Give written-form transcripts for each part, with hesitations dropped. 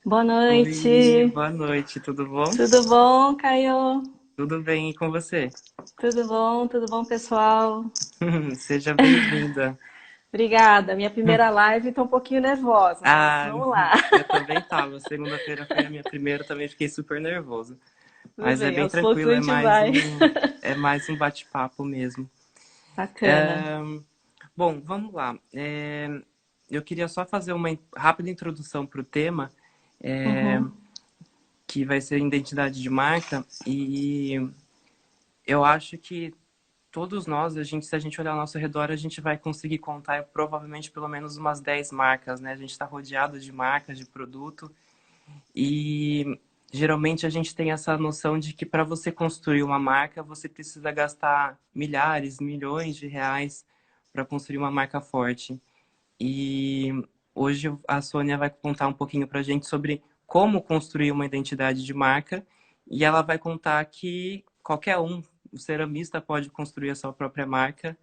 Boa Oi, noite. boa noite, tudo bom? Tudo bom, Caio? Tudo bem e com você? Tudo bom, pessoal? Seja bem-vinda. Obrigada. Minha primeira live, tô um pouquinho nervosa, mas Ah, vamos lá. eu também tava. Segunda-feira foi a minha primeira, também fiquei super nervoso. Tudo Mas é bem, bem aos poucos a tranquilo, gente vai. é mais um bate-papo mesmo. Bacana. É, bom, vamos lá. Eu queria só fazer uma rápida introdução para o tema, é, Uhum. que vai ser identidade de marca, e eu acho que todos nós, se a gente olhar ao nosso redor, a gente vai conseguir contar provavelmente pelo menos umas 10 marcas, né? A gente está rodeado de marcas, de produto e geralmente a gente tem essa noção de que para você construir uma marca, você precisa gastar milhares, milhões de reais para construir uma marca forte. E hoje a Sônia vai contar um pouquinho para a gente sobre como construir uma identidade de marca e ela vai contar que qualquer um, o ceramista pode construir a sua própria marca,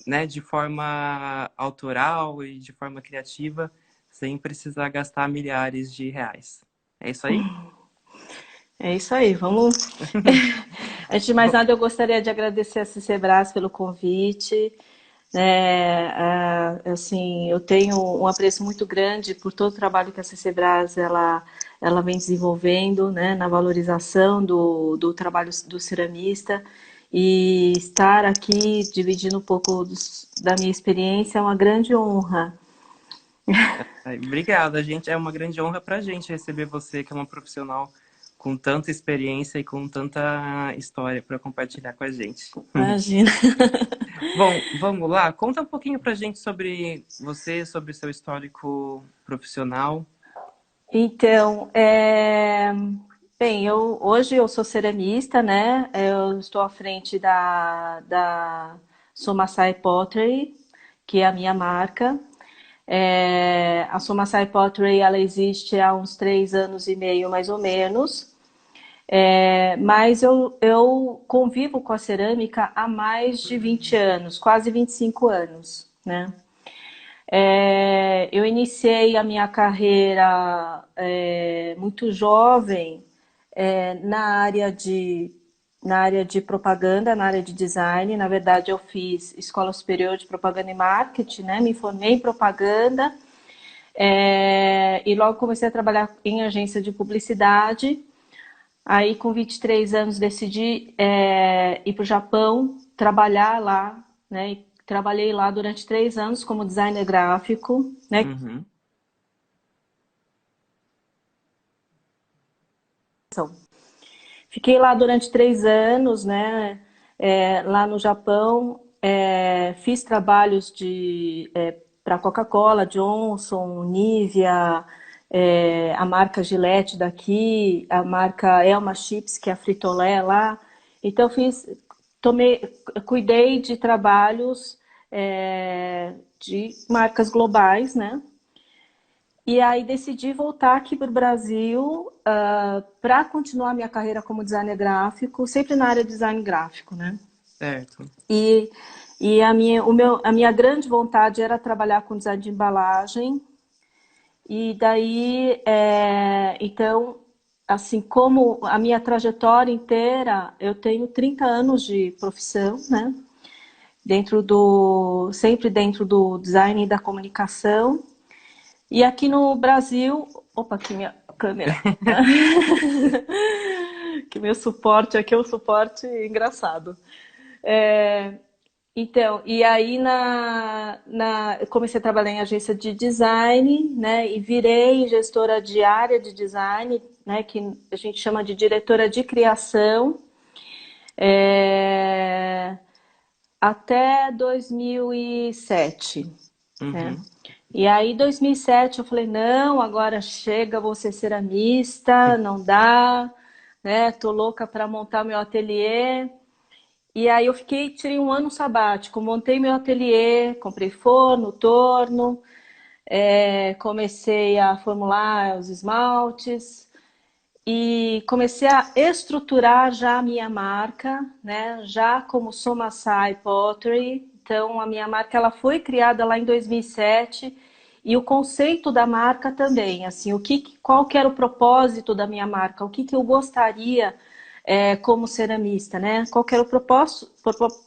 né, de forma autoral e de forma criativa, sem precisar gastar milhares de reais. É isso aí? É isso aí, vamos. Antes de mais Bom, nada, eu gostaria de agradecer a CCBRAS pelo convite. Assim, eu tenho um apreço muito grande por todo o trabalho que a CCBRAS ela vem desenvolvendo, né, na valorização do trabalho do ceramista. E estar aqui dividindo um pouco da minha experiência é uma grande honra. obrigado, a gente é uma grande honra para a gente receber você, que é uma profissional com tanta experiência e com tanta história para compartilhar com a gente. Imagina. Bom, vamos lá. Conta um pouquinho pra gente sobre você, sobre seu histórico profissional. Então, bem, hoje eu sou ceramista, né? Eu estou à frente da Somasai Pottery, que é a minha marca. A Somasai Pottery, ela existe há uns 3 anos e meio, mais ou menos. Mas eu convivo com a cerâmica há mais de 20 anos, quase 25 anos, né? Eu iniciei a minha carreira muito jovem na na área de propaganda, na área de design. Na verdade, eu fiz Escola Superior de Propaganda e Marketing, né? Me formei em propaganda e logo comecei a trabalhar em agência de publicidade. Aí, com 23 anos, decidi ir para o Japão, trabalhar lá, né? E trabalhei lá durante 3 anos como designer gráfico, né? Uhum. Fiquei lá durante 3 anos, né? Lá no Japão, fiz trabalhos para Coca-Cola, Johnson, Nivea, a marca Gillette daqui, a marca Elma Chips, que é a Fritolé lá. Então tomei, cuidei de trabalhos de marcas globais, né? E aí decidi voltar aqui para o Brasil para continuar minha carreira como designer gráfico, sempre na área de design gráfico, né? Certo. E, e a minha grande vontade era trabalhar com design de embalagem. E daí, então, assim como a minha trajetória inteira, eu tenho 30 anos de profissão, né? Sempre dentro do design e da comunicação. E aqui no Brasil, opa, aqui minha câmera. Que meu suporte aqui é um suporte engraçado. É, então, e aí eu comecei a trabalhar em agência de design, né? E virei gestora de área de design, né? Que a gente chama de diretora de criação, é, até 2007. Né? Uhum. E aí, em 2007, eu falei, não, agora chega, vou ser ceramista, não dá, né? Tô louca para montar meu ateliê. E aí tirei um ano sabático, montei meu ateliê, comprei forno, torno, comecei a formular os esmaltes e comecei a estruturar já a minha marca, né? Já como Somasai Pottery. Então, a minha marca ela foi criada lá em 2007 e o conceito da marca também, assim, qual que era o propósito da minha marca, o que eu gostaria como ceramista, né? Qual que era o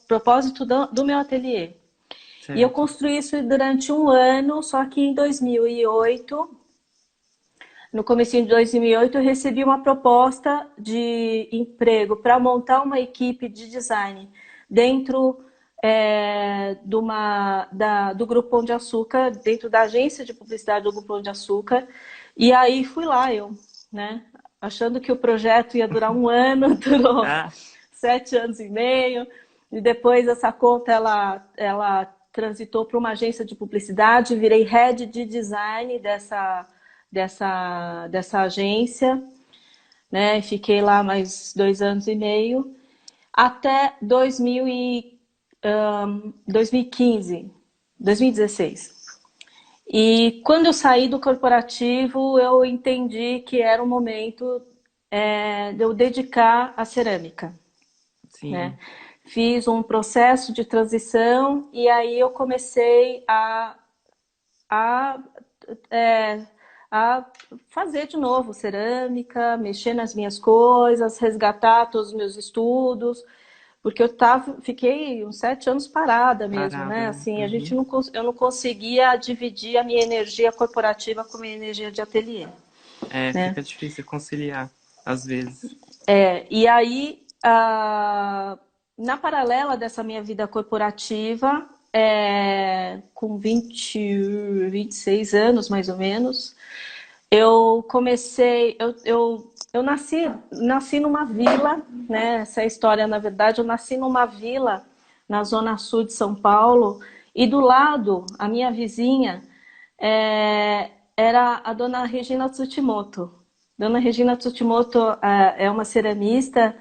propósito do meu ateliê. E eu Certo. construí isso durante um ano, só que em 2008, no começo de 2008, eu recebi uma proposta de emprego para montar uma equipe de design dentro do Grupo Pão de Açúcar, dentro da agência de publicidade do Grupo Pão de Açúcar. E aí fui lá eu, né? Achando que o projeto ia durar um ano, durou Ah, 7 anos e meio. E depois essa conta, ela transitou para uma agência de publicidade, virei head de design dessa agência, né? Fiquei lá mais 2 anos e meio, até 2015, 2016. E quando eu saí do corporativo, eu entendi que era o momento de eu dedicar à cerâmica, né? sim. Fiz um processo de transição e aí eu comecei a, é, a fazer de novo cerâmica, mexer nas minhas coisas, resgatar todos os meus estudos, porque fiquei uns 7 anos parada mesmo, Parada, né? né? Assim, Uhum. eu não conseguia dividir a minha energia corporativa com a minha energia de ateliê, É, né? fica difícil conciliar, às vezes. E aí, na paralela dessa minha vida corporativa, com 26 anos mais ou menos, eu comecei, eu nasci numa vila, né? Essa é a história, na verdade, eu nasci numa vila na zona sul de São Paulo, e do lado, a minha vizinha era a dona Regina Tsuchimoto. Dona Regina Tsuchimoto é uma ceramista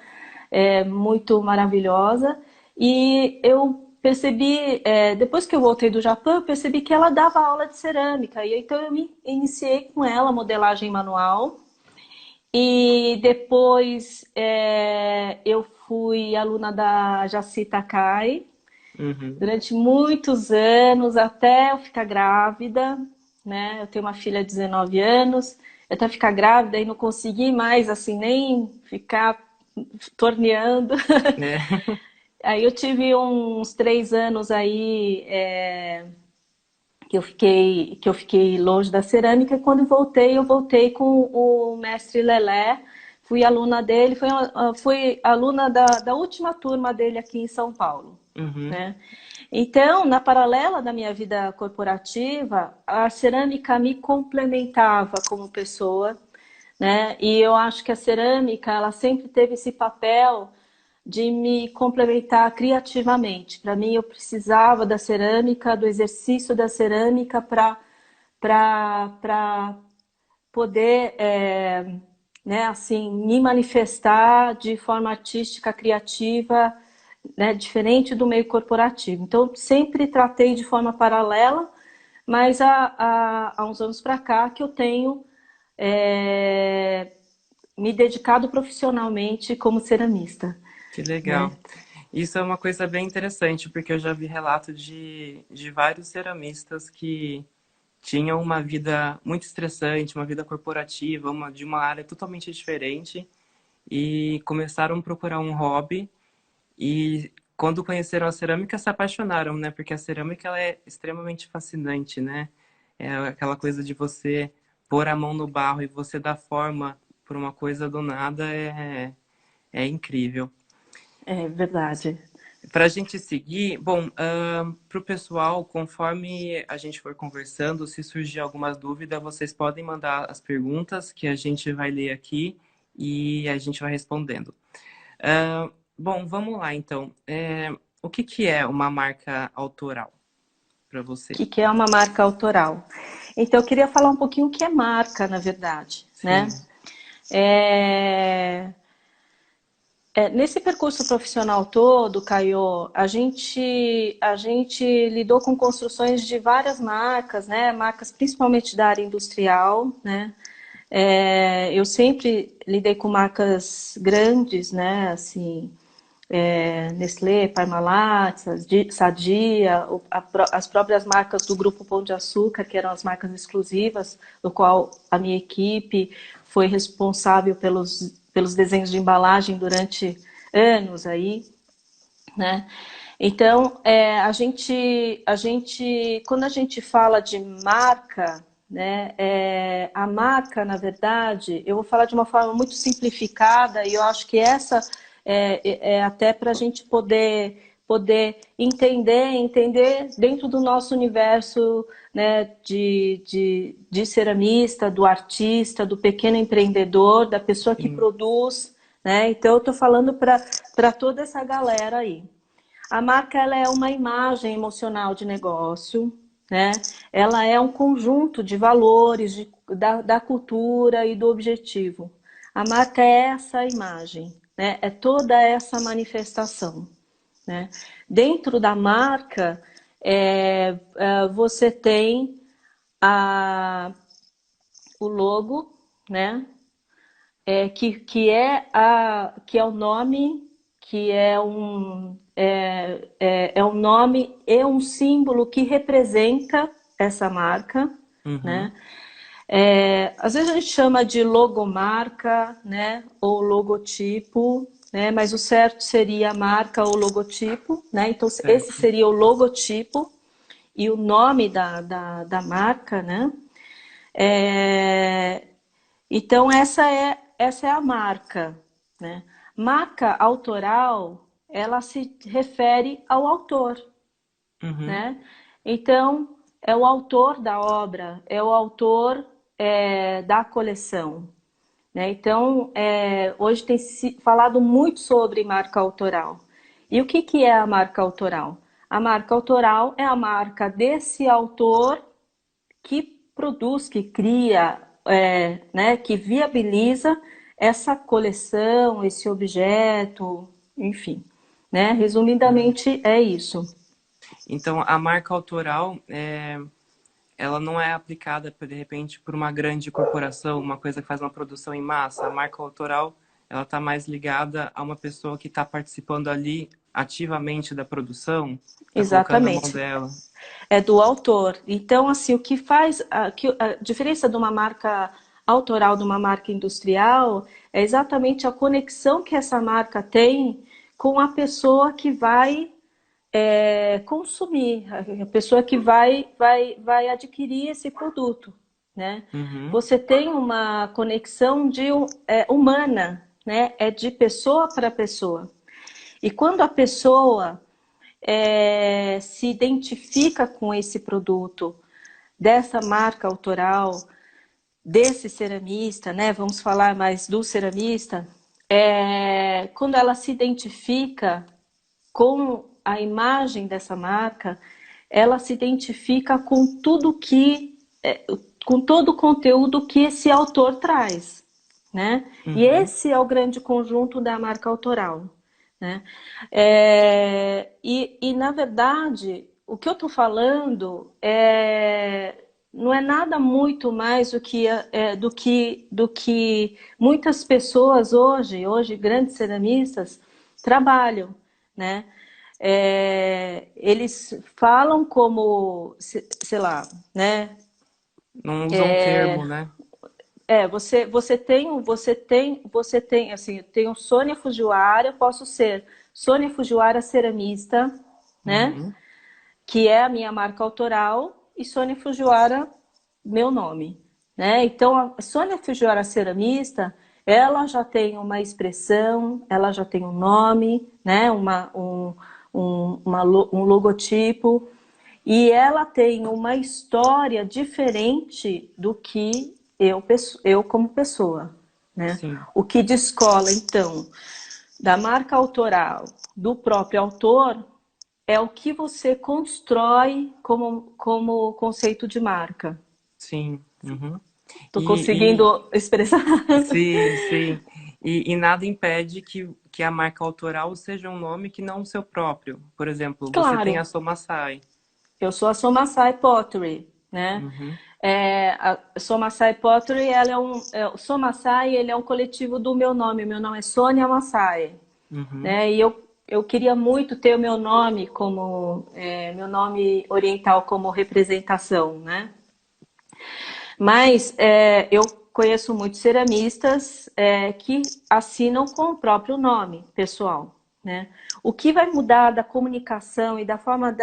muito maravilhosa, e eu percebi, depois que eu voltei do Japão, eu percebi que ela dava aula de cerâmica, e então eu me iniciei com ela modelagem manual, e depois eu fui aluna da Jaci Takai Uhum. durante muitos anos, até eu ficar grávida, né? Eu tenho uma filha de 19 anos, até ficar grávida e não consegui mais, assim, nem ficar torneando. É. Aí eu tive uns 3 anos aí que eu fiquei longe da cerâmica, e quando eu voltei com o mestre Lelé, fui aluna dele, fui aluna da última turma dele aqui em São Paulo, Uhum. né? Então, na paralela da minha vida corporativa, a cerâmica me complementava como pessoa, né? E eu acho que a cerâmica, ela sempre teve esse papel de me complementar criativamente. Para mim, eu precisava da cerâmica, do exercício da cerâmica para poder, né, assim, me manifestar de forma artística, criativa, né, diferente do meio corporativo. Então, sempre tratei de forma paralela, mas há uns anos para cá que eu tenho é, me dedicado profissionalmente como ceramista, Que né? legal. Isso é uma coisa bem interessante, porque eu já vi relato de vários ceramistas que tinham uma vida muito estressante, uma vida corporativa, de uma área totalmente diferente, e começaram a procurar um hobby, e quando conheceram a cerâmica se apaixonaram, né? Porque a cerâmica ela é extremamente fascinante, né? É aquela coisa de você pôr a mão no barro e você dar forma por uma coisa do nada é incrível. É verdade. Para a gente seguir, bom, para o pessoal, conforme a gente for conversando, se surgir alguma dúvida, vocês podem mandar as perguntas que a gente vai ler aqui e a gente vai respondendo. Bom, vamos lá então. O que que é uma marca autoral para você? Que é uma marca autoral? Então, eu queria falar um pouquinho o que é marca, na verdade, né? Sim. É, nesse percurso profissional todo, Caio, a gente lidou com construções de várias marcas, né? Marcas principalmente da área industrial, né? Eu sempre lidei com marcas grandes, né? Assim, Nestlé, Parmalat, Sadia, as próprias marcas do Grupo Pão de Açúcar, que eram as marcas exclusivas, do qual a minha equipe foi responsável pelos desenhos de embalagem durante anos aí, né? Então, quando a gente fala de marca, né, a marca, na verdade, eu vou falar de uma forma muito simplificada e eu acho que essa é até para a gente poder entender dentro do nosso universo, né, de ceramista, do artista, do pequeno empreendedor, da pessoa que Sim. produz, né? Então, eu estou falando para toda essa galera aí. A marca ela é uma imagem emocional de negócio, né? Ela é um conjunto de valores da cultura e do objetivo. A marca é essa imagem, né? É toda essa manifestação, né? Dentro da marca, você tem o logo, né? Que é o nome, que é um nome e um símbolo que representa essa marca, Uhum. né? Às vezes a gente chama de logomarca, né? Ou logotipo, né? Mas o certo seria marca ou logotipo, né? Então esse Certo. seria o logotipo e o nome da marca, né? É, então, essa é a marca, né? Marca autoral, ela se refere ao autor, Uhum. né? Então, é o autor da obra, é o autor da coleção, né? Então, hoje tem se falado muito sobre marca autoral. E o que é a marca autoral? A marca autoral é a marca desse autor que produz, que cria, né, que viabiliza essa coleção, esse objeto, enfim, né? Uhum. Resumidamente é isso. Então, a marca autoral, ela não é aplicada, de repente, por uma grande corporação, uma coisa que faz uma produção em massa. A marca autoral, ela está mais ligada a uma pessoa que está participando ali ativamente da produção, está colocando na mão Exatamente. dela. É do autor. Então, assim, o que faz a diferença de uma marca autoral de uma marca industrial é exatamente a conexão que essa marca tem com a pessoa que vai consumir, a pessoa que vai adquirir esse produto, né? Uhum. Você tem uma conexão humana, né? É de pessoa para pessoa. E quando a pessoa se identifica com esse produto, dessa marca autoral, desse ceramista, né? Vamos falar mais do ceramista. Quando ela se identifica com a imagem dessa marca, ela se identifica com com todo o conteúdo que esse autor traz, né? E Uhum. esse é o grande conjunto da marca autoral, né? Na verdade, o que eu estou falando não é nada muito mais do que muitas pessoas hoje grandes ceramistas trabalham, né? Eles falam como, sei lá, né? Não usam um termo, né? Você tem, assim, eu tenho Sônia Fujiwara, eu posso ser Sônia Fujiwara ceramista, né? Uhum. Que é a minha marca autoral, e Sônia Fujiwara, meu nome, né? Então, a Sônia Fujiwara ceramista, ela já tem uma expressão, ela já tem um nome, né? Um logotipo, e ela tem uma história diferente do que eu como pessoa, né? Sim. O que descola, então, da marca autoral do próprio autor é o que você constrói como conceito de marca. Sim. Uhum. Tô conseguindo expressar? Sim, sim. E nada impede que a marca autoral seja um nome que não o seu próprio. Por exemplo, você tem a Claro, Somasai. eu sou a Somasai Pottery, né? Uhum. A Somasai Pottery, o Somasai, ele é um coletivo do meu nome. Meu nome é Sônia Massai, Uhum. né? eu queria muito ter o meu nome como meu nome oriental como representação, né? Mas eu conheço muitos ceramistas que assinam com o próprio nome pessoal, né? O que vai mudar da comunicação e da forma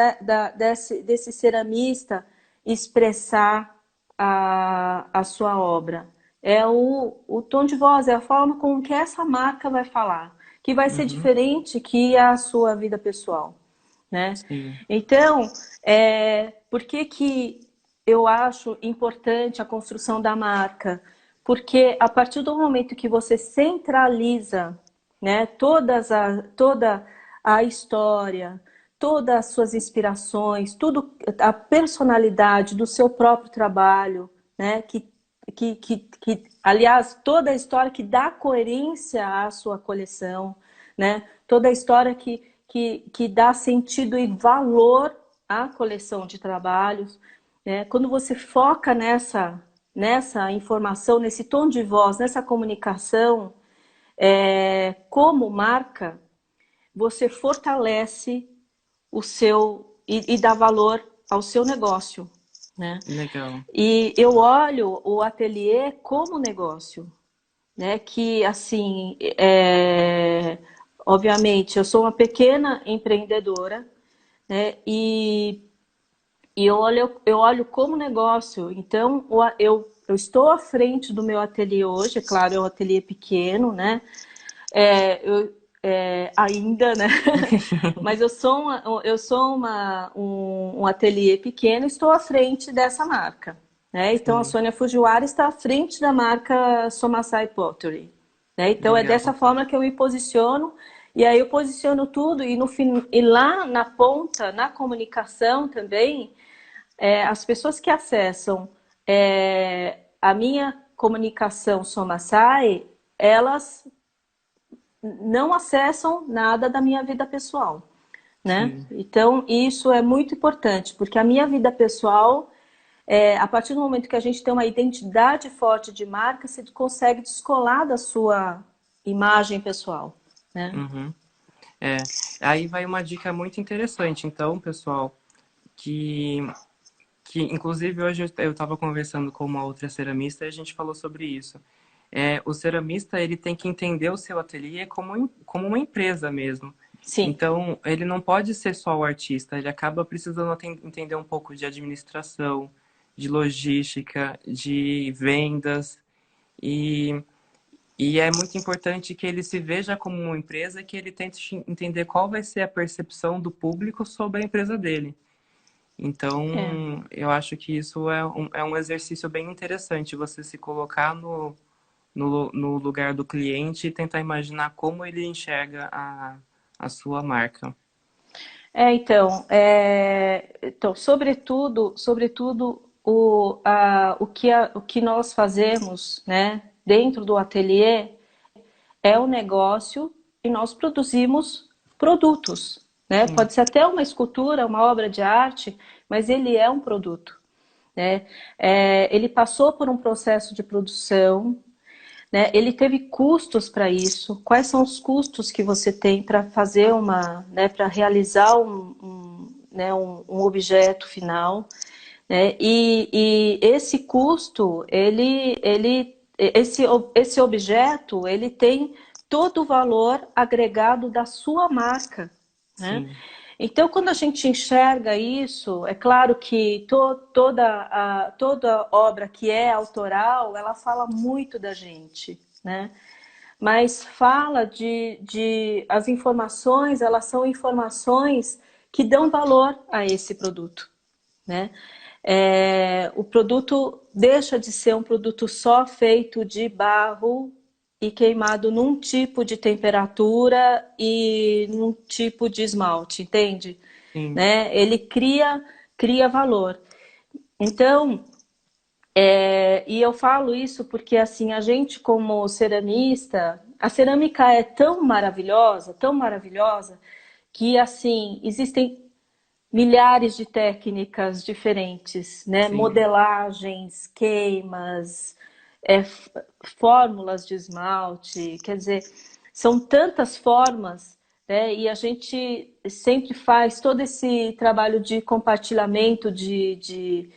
desse ceramista expressar a sua obra? É o tom de voz, é a forma com que essa marca vai falar, que vai ser Uhum. diferente que a sua vida pessoal, né? Sim. Então, por que eu acho importante a construção da marca? Porque a partir do momento que você centraliza, né, toda a história, todas as suas inspirações, tudo a personalidade do seu próprio trabalho, né, aliás, toda a história que dá coerência à sua coleção, né, toda a história que dá sentido e valor à coleção de trabalhos, né? Quando você foca nessa informação, nesse tom de voz, nessa comunicação, como marca, você fortalece o seu e dá valor ao seu negócio, né? Legal. E eu olho o ateliê como negócio, né? Que assim, obviamente, eu sou uma pequena empreendedora, né? E eu olho como negócio. Então, eu estou à frente do meu ateliê hoje, é claro, é um ateliê pequeno, né? Ainda, né? Mas eu sou um ateliê pequeno e estou à frente dessa marca. Né? Então, a Sim, Sônia Fujiwara está à frente da marca Somasai Pottery. Né? Então, é dessa legal. forma que eu me posiciono. E aí eu posiciono tudo e, no fim, e lá na ponta, na comunicação também, as pessoas que acessam a minha comunicação Somasai, elas não acessam nada da minha vida pessoal, né? Sim. Então, isso é muito importante, porque a minha vida pessoal, a partir do momento que a gente tem uma identidade forte de marca, você consegue descolar da sua imagem pessoal, né? Uhum. É. Aí vai uma dica muito interessante, então, pessoal, que, que inclusive hoje eu estava conversando com uma outra ceramista e a gente falou sobre isso. O ceramista ele tem que entender o seu ateliê como uma empresa mesmo. Sim, Então, ele não pode ser só o artista, ele acaba precisando entender um pouco de administração, de logística, de vendas, e, e é muito importante que ele se veja como uma empresa, que ele tente entender qual vai ser a percepção do público sobre a empresa dele. é. Então, eu acho que isso é um exercício bem interessante, você se colocar no lugar do cliente e tentar imaginar como ele enxerga a sua marca. Então, sobretudo o que nós fazemos, né, dentro do ateliê é um negócio e nós produzimos produtos, né? Sim, Pode ser até uma escultura, uma obra de arte, mas ele é um produto, né? Ele passou por um processo de produção, né? Ele teve custos para isso. Quais são os custos que você tem para fazer né, para realizar né, um objeto final? Né? E esse custo, esse objeto, ele tem todo o valor agregado da sua marca, né? sim, Então, quando a gente enxerga isso, é claro que toda obra que é autoral, ela fala muito da gente, né? Mas fala as informações, elas são informações que dão valor a esse produto, né? O produto deixa de ser um produto só feito de barro e queimado num tipo de temperatura e num tipo de esmalte, entende? sim. Né? Ele cria valor. Então, e eu falo isso porque assim, a gente como ceramista, a cerâmica é tão maravilhosa, que assim, existem milhares de técnicas diferentes, né? Sim, Modelagens, queimas, é, fórmulas de esmalte, quer dizer, são tantas formas, E a gente sempre faz todo esse trabalho de compartilhamento de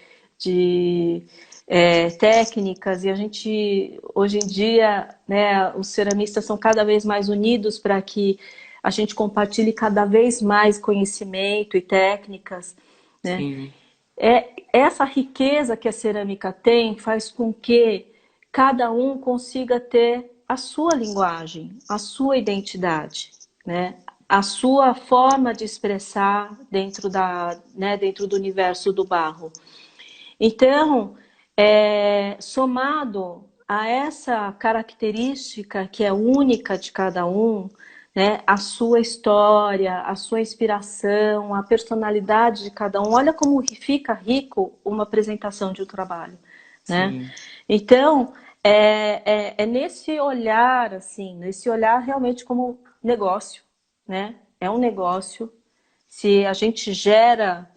técnicas, e a gente, hoje em dia, né, os ceramistas são cada vez mais unidos para que a gente compartilhe cada vez mais conhecimento e técnicas, né? Sim, Essa riqueza que a cerâmica tem faz com que cada um consiga ter a sua linguagem, a sua identidade, né? A sua forma de expressar dentro do universo do barro. Então, somado a essa característica que é única de cada um, né, a sua história, a sua inspiração, a personalidade de cada um, olha como fica rico uma apresentação de um trabalho, né? sim. Então, é nesse olhar, assim, nesse olhar realmente como negócio, né? É um negócio. Se a gente gera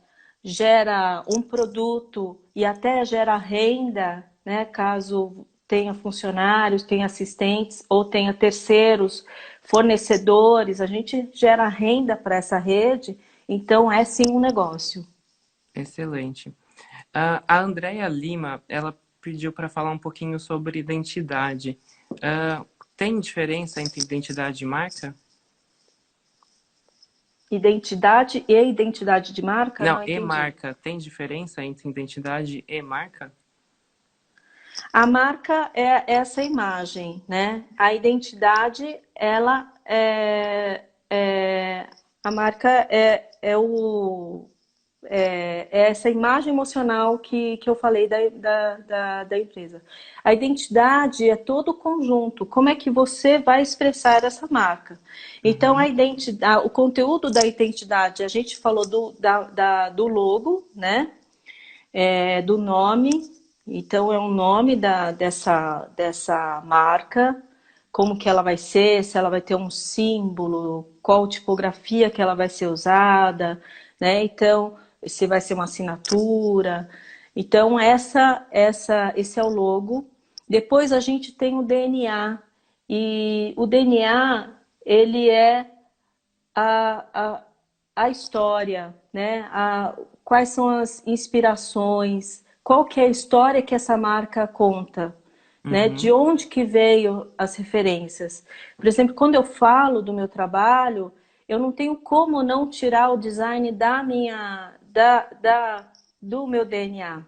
um produto e até gera renda, né, caso tenha funcionários, tenha assistentes ou tenha terceiros, fornecedores, a gente gera renda para essa rede, então é sim um negócio. Excelente. A Andrea Lima, ela pediu para falar um pouquinho sobre identidade. Tem diferença entre identidade e marca? Identidade e identidade de marca? Não, Não e entendi. marca. Tem diferença entre identidade e marca? A marca é essa imagem, né? A identidade, ela a marca é essa imagem emocional que eu falei da empresa. A identidade é todo o conjunto. Como é que você vai expressar essa marca? Então, Uhum. a identidade, o conteúdo da identidade, a gente falou do logo, né? Do nome. Então, é um nome dessa marca, como que ela vai ser, se ela vai ter um símbolo, qual tipografia que ela vai ser usada, né? Então, se vai ser uma assinatura. Então, esse é o logo. Depois a gente tem o DNA. E o DNA, ele é a, a, a história, né? Quais são as inspirações, qual que é a história que essa marca conta, né? De Uhum. onde que veio as referências. Por exemplo, quando eu falo do meu trabalho, eu não tenho como não tirar o design do meu DNA,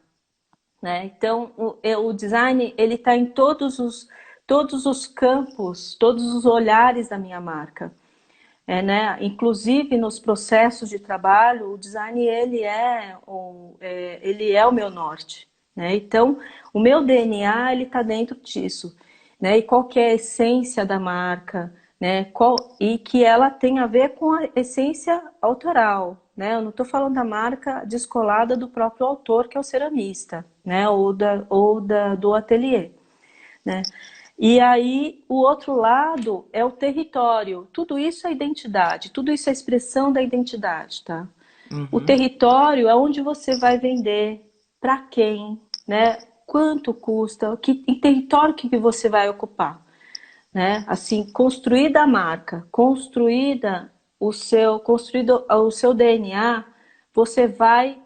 né? Então, o design ele está em todos os campos, todos os olhares da minha marca. Né? Inclusive nos processos de trabalho, o design ele é o meu norte, né? Então, o meu DNA ele está dentro disso, né? E qual que é a essência da marca, né? E que ela tem a ver com a essência autoral, né? Eu não estou falando da marca descolada do próprio autor, que é o ceramista, né? Do ateliê, né? E aí, o outro lado é o território. Tudo isso é identidade, tudo isso é expressão da identidade, tá? O Uhum. território é onde você vai vender, para quem, né? Quanto custa, que território que você vai ocupar, né? Assim, construída a marca, construído o seu DNA, você vai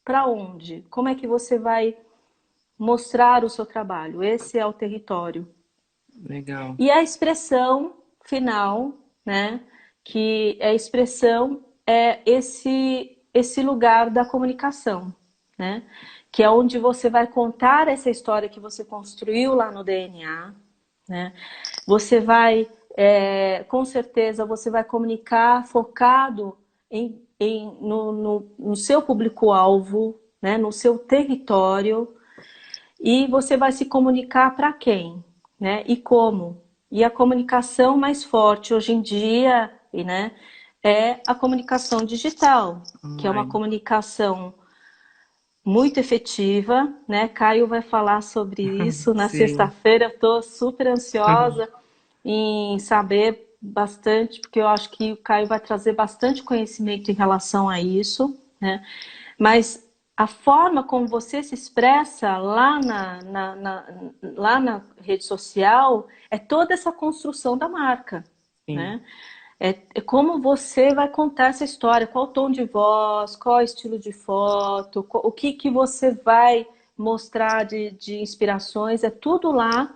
para onde? Como é que você vai mostrar o seu trabalho? Esse é o território. Legal. E a expressão final, né? Que a expressão é esse lugar da comunicação, né? Que é onde você vai contar essa história que você construiu lá no DNA, né? Você vai, com certeza, você vai comunicar focado no seu público-alvo, né? No seu território, e você vai se comunicar para quem, né? E como? E a comunicação mais forte hoje em dia, né, é a comunicação digital, que é uma Online. comunicação muito efetiva, né? Caio vai falar sobre isso na Sim. sexta-feira. Eu estou super ansiosa em saber bastante, porque eu acho que o Caio vai trazer bastante conhecimento em relação a isso, né? Mas a forma como você se expressa lá na rede social é toda essa construção da marca, Sim. né? É como você vai contar essa história, qual o tom de voz, qual o estilo de foto, o que que você vai mostrar de inspirações, é tudo lá,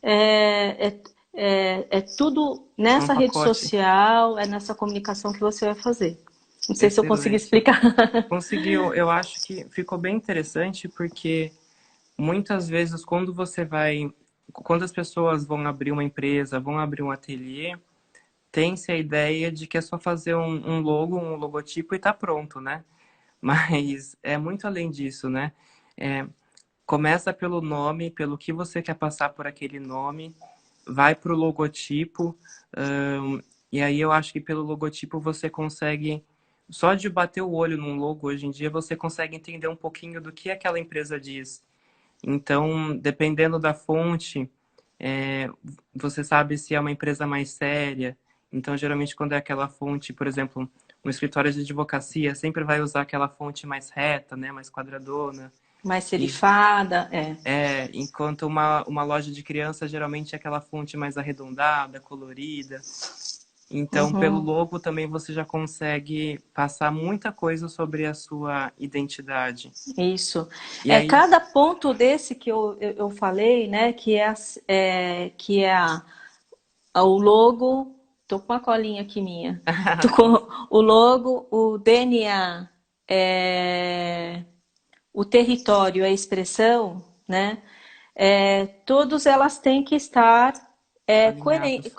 é tudo É um nessa rede pacote social, é nessa comunicação que você vai fazer. Não sei se eu consegui excelente. explicar. Conseguiu, eu acho que ficou bem interessante porque muitas vezes quando as pessoas vão abrir uma empresa, vão abrir um ateliê, tem-se a ideia de que é só fazer um logo, um logotipo e tá pronto, né? Mas é muito além disso, né? É, começa pelo nome, pelo que você quer passar por aquele nome, vai para o logotipo, e aí eu acho que pelo logotipo você consegue, só de bater o olho num logo hoje em dia, você consegue entender um pouquinho do que aquela empresa diz. Então, dependendo da fonte, é, você sabe se é uma empresa mais séria. Então, geralmente, quando é aquela fonte, por exemplo, um escritório de advocacia sempre vai usar aquela fonte mais reta, né, mais quadradona. Mais E, serifada, é. enquanto uma loja de criança geralmente é aquela fonte mais arredondada, colorida. Então, pelo Uhum. logo também você já consegue passar muita coisa sobre a sua identidade. Isso. E aí, Cada ponto desse que eu falei, né, o logo, tô com uma colinha aqui minha, tô com o logo, o DNA, é, o território, a expressão, né, todas elas têm que estar alinhados.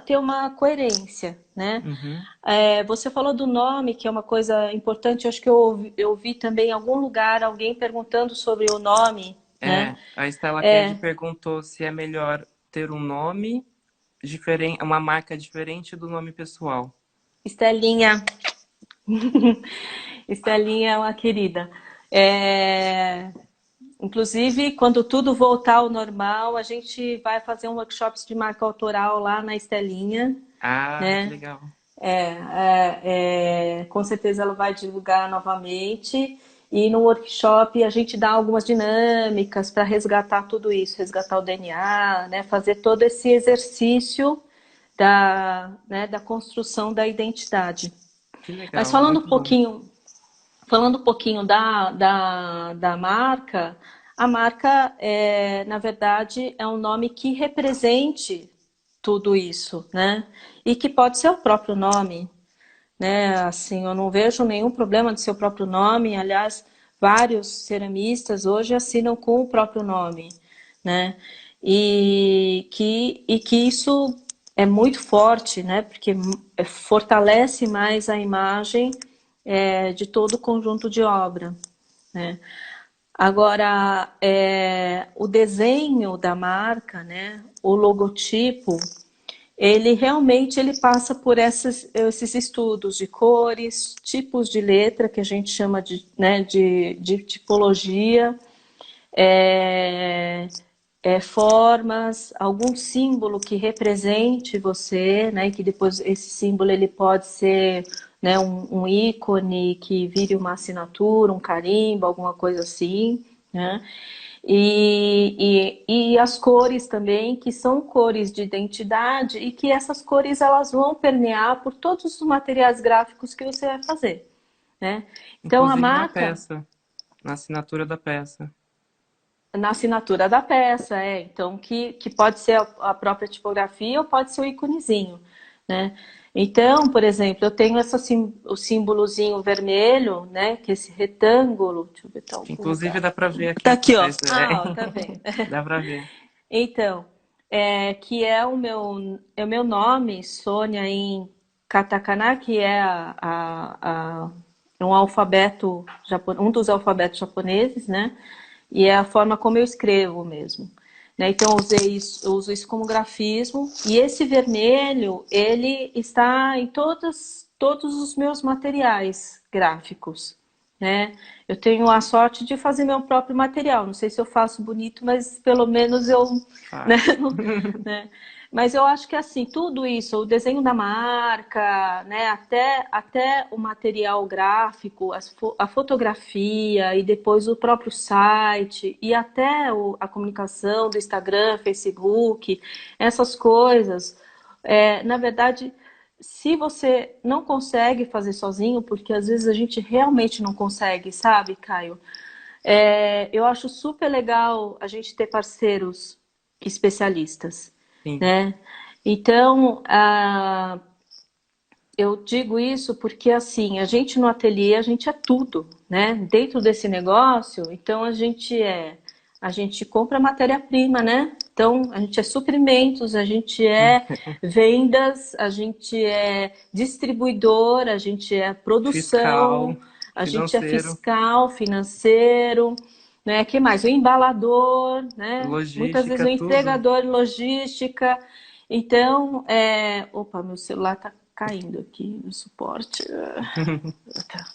ter uma coerência, né? Uhum. Você falou do nome, que é uma coisa importante. Eu acho que eu vi também em algum lugar alguém perguntando sobre o nome, né? A Stella Ked perguntou se é melhor ter um nome diferente, uma marca diferente do nome pessoal. Estelinha, Estelinha é uma querida. É, Inclusive, quando tudo voltar ao normal, a gente vai fazer um workshop de marca autoral lá na Estelinha, Ah, que né? legal. Com certeza ela vai divulgar novamente. E no workshop a gente dá algumas dinâmicas para resgatar tudo isso, resgatar o DNA, né? Fazer todo esse exercício da construção da identidade. Que Mas legal, muito bom. falando um pouquinho da marca, a marca, na verdade, é um nome que represente tudo isso, né? E que pode ser o próprio nome, né? Assim, eu não vejo nenhum problema de ser o próprio nome. Aliás, vários ceramistas hoje assinam com o próprio nome, né? E que isso é muito forte, né? Porque fortalece mais a imagem de todo o conjunto de obra, né? Agora, o desenho da marca, né? O logotipo, ele realmente ele passa por esses estudos de cores, tipos de letra, que a gente chama de tipologia, é, formas, algum símbolo que represente você, né, que depois esse símbolo ele pode ser, né, um ícone que vire uma assinatura, um carimbo, alguma coisa assim, né? E as cores também, que são cores de identidade e que essas cores elas vão permear por todos os materiais gráficos que você vai fazer, né? Então a Inclusive na marca peça, na assinatura da peça. na assinatura da peça, então que pode ser a própria tipografia ou pode ser o íconezinho, né? Então, por exemplo, eu tenho o símbolozinho vermelho, né? Que é esse retângulo, deixa eu ver tá em Que algum inclusive lugar. dá pra ver aqui Tá aqui, ó. atrás. Ah, ó, tá vendo? Dá pra ver. Então, que é o meu nome, Sônia, em katakana, que é um alfabeto, um dos alfabetos japoneses, né? E é a forma como eu escrevo mesmo. Né? Então, eu uso isso como grafismo. E esse vermelho, ele está em todos os meus materiais gráficos, né? Eu tenho a sorte de fazer meu próprio material. Não sei se eu faço bonito, mas pelo menos eu, né? Faz. né? Mas eu acho que assim, tudo isso, o desenho da marca, né? Até o material gráfico, a fotografia e depois o próprio site e até a comunicação do Instagram, Facebook, essas coisas, na verdade se você não consegue fazer sozinho, porque às vezes a gente realmente não consegue, sabe, Caio? Eu acho super legal a gente ter parceiros especialistas, Sim, né? Então, eu digo isso porque, assim, a gente no ateliê, a gente é tudo, né? Dentro desse negócio, então a gente compra matéria-prima, né? Então, a gente é suprimentos, a gente sim. é vendas, a gente é distribuidor, a gente é Fiscal, produção, a gente é financeiro, fiscal, financeiro, né? Que mais? O embalador, né? Muitas vezes logística, o tudo. entregador, logística. Então, opa, meu celular tá caindo aqui no suporte. Tá.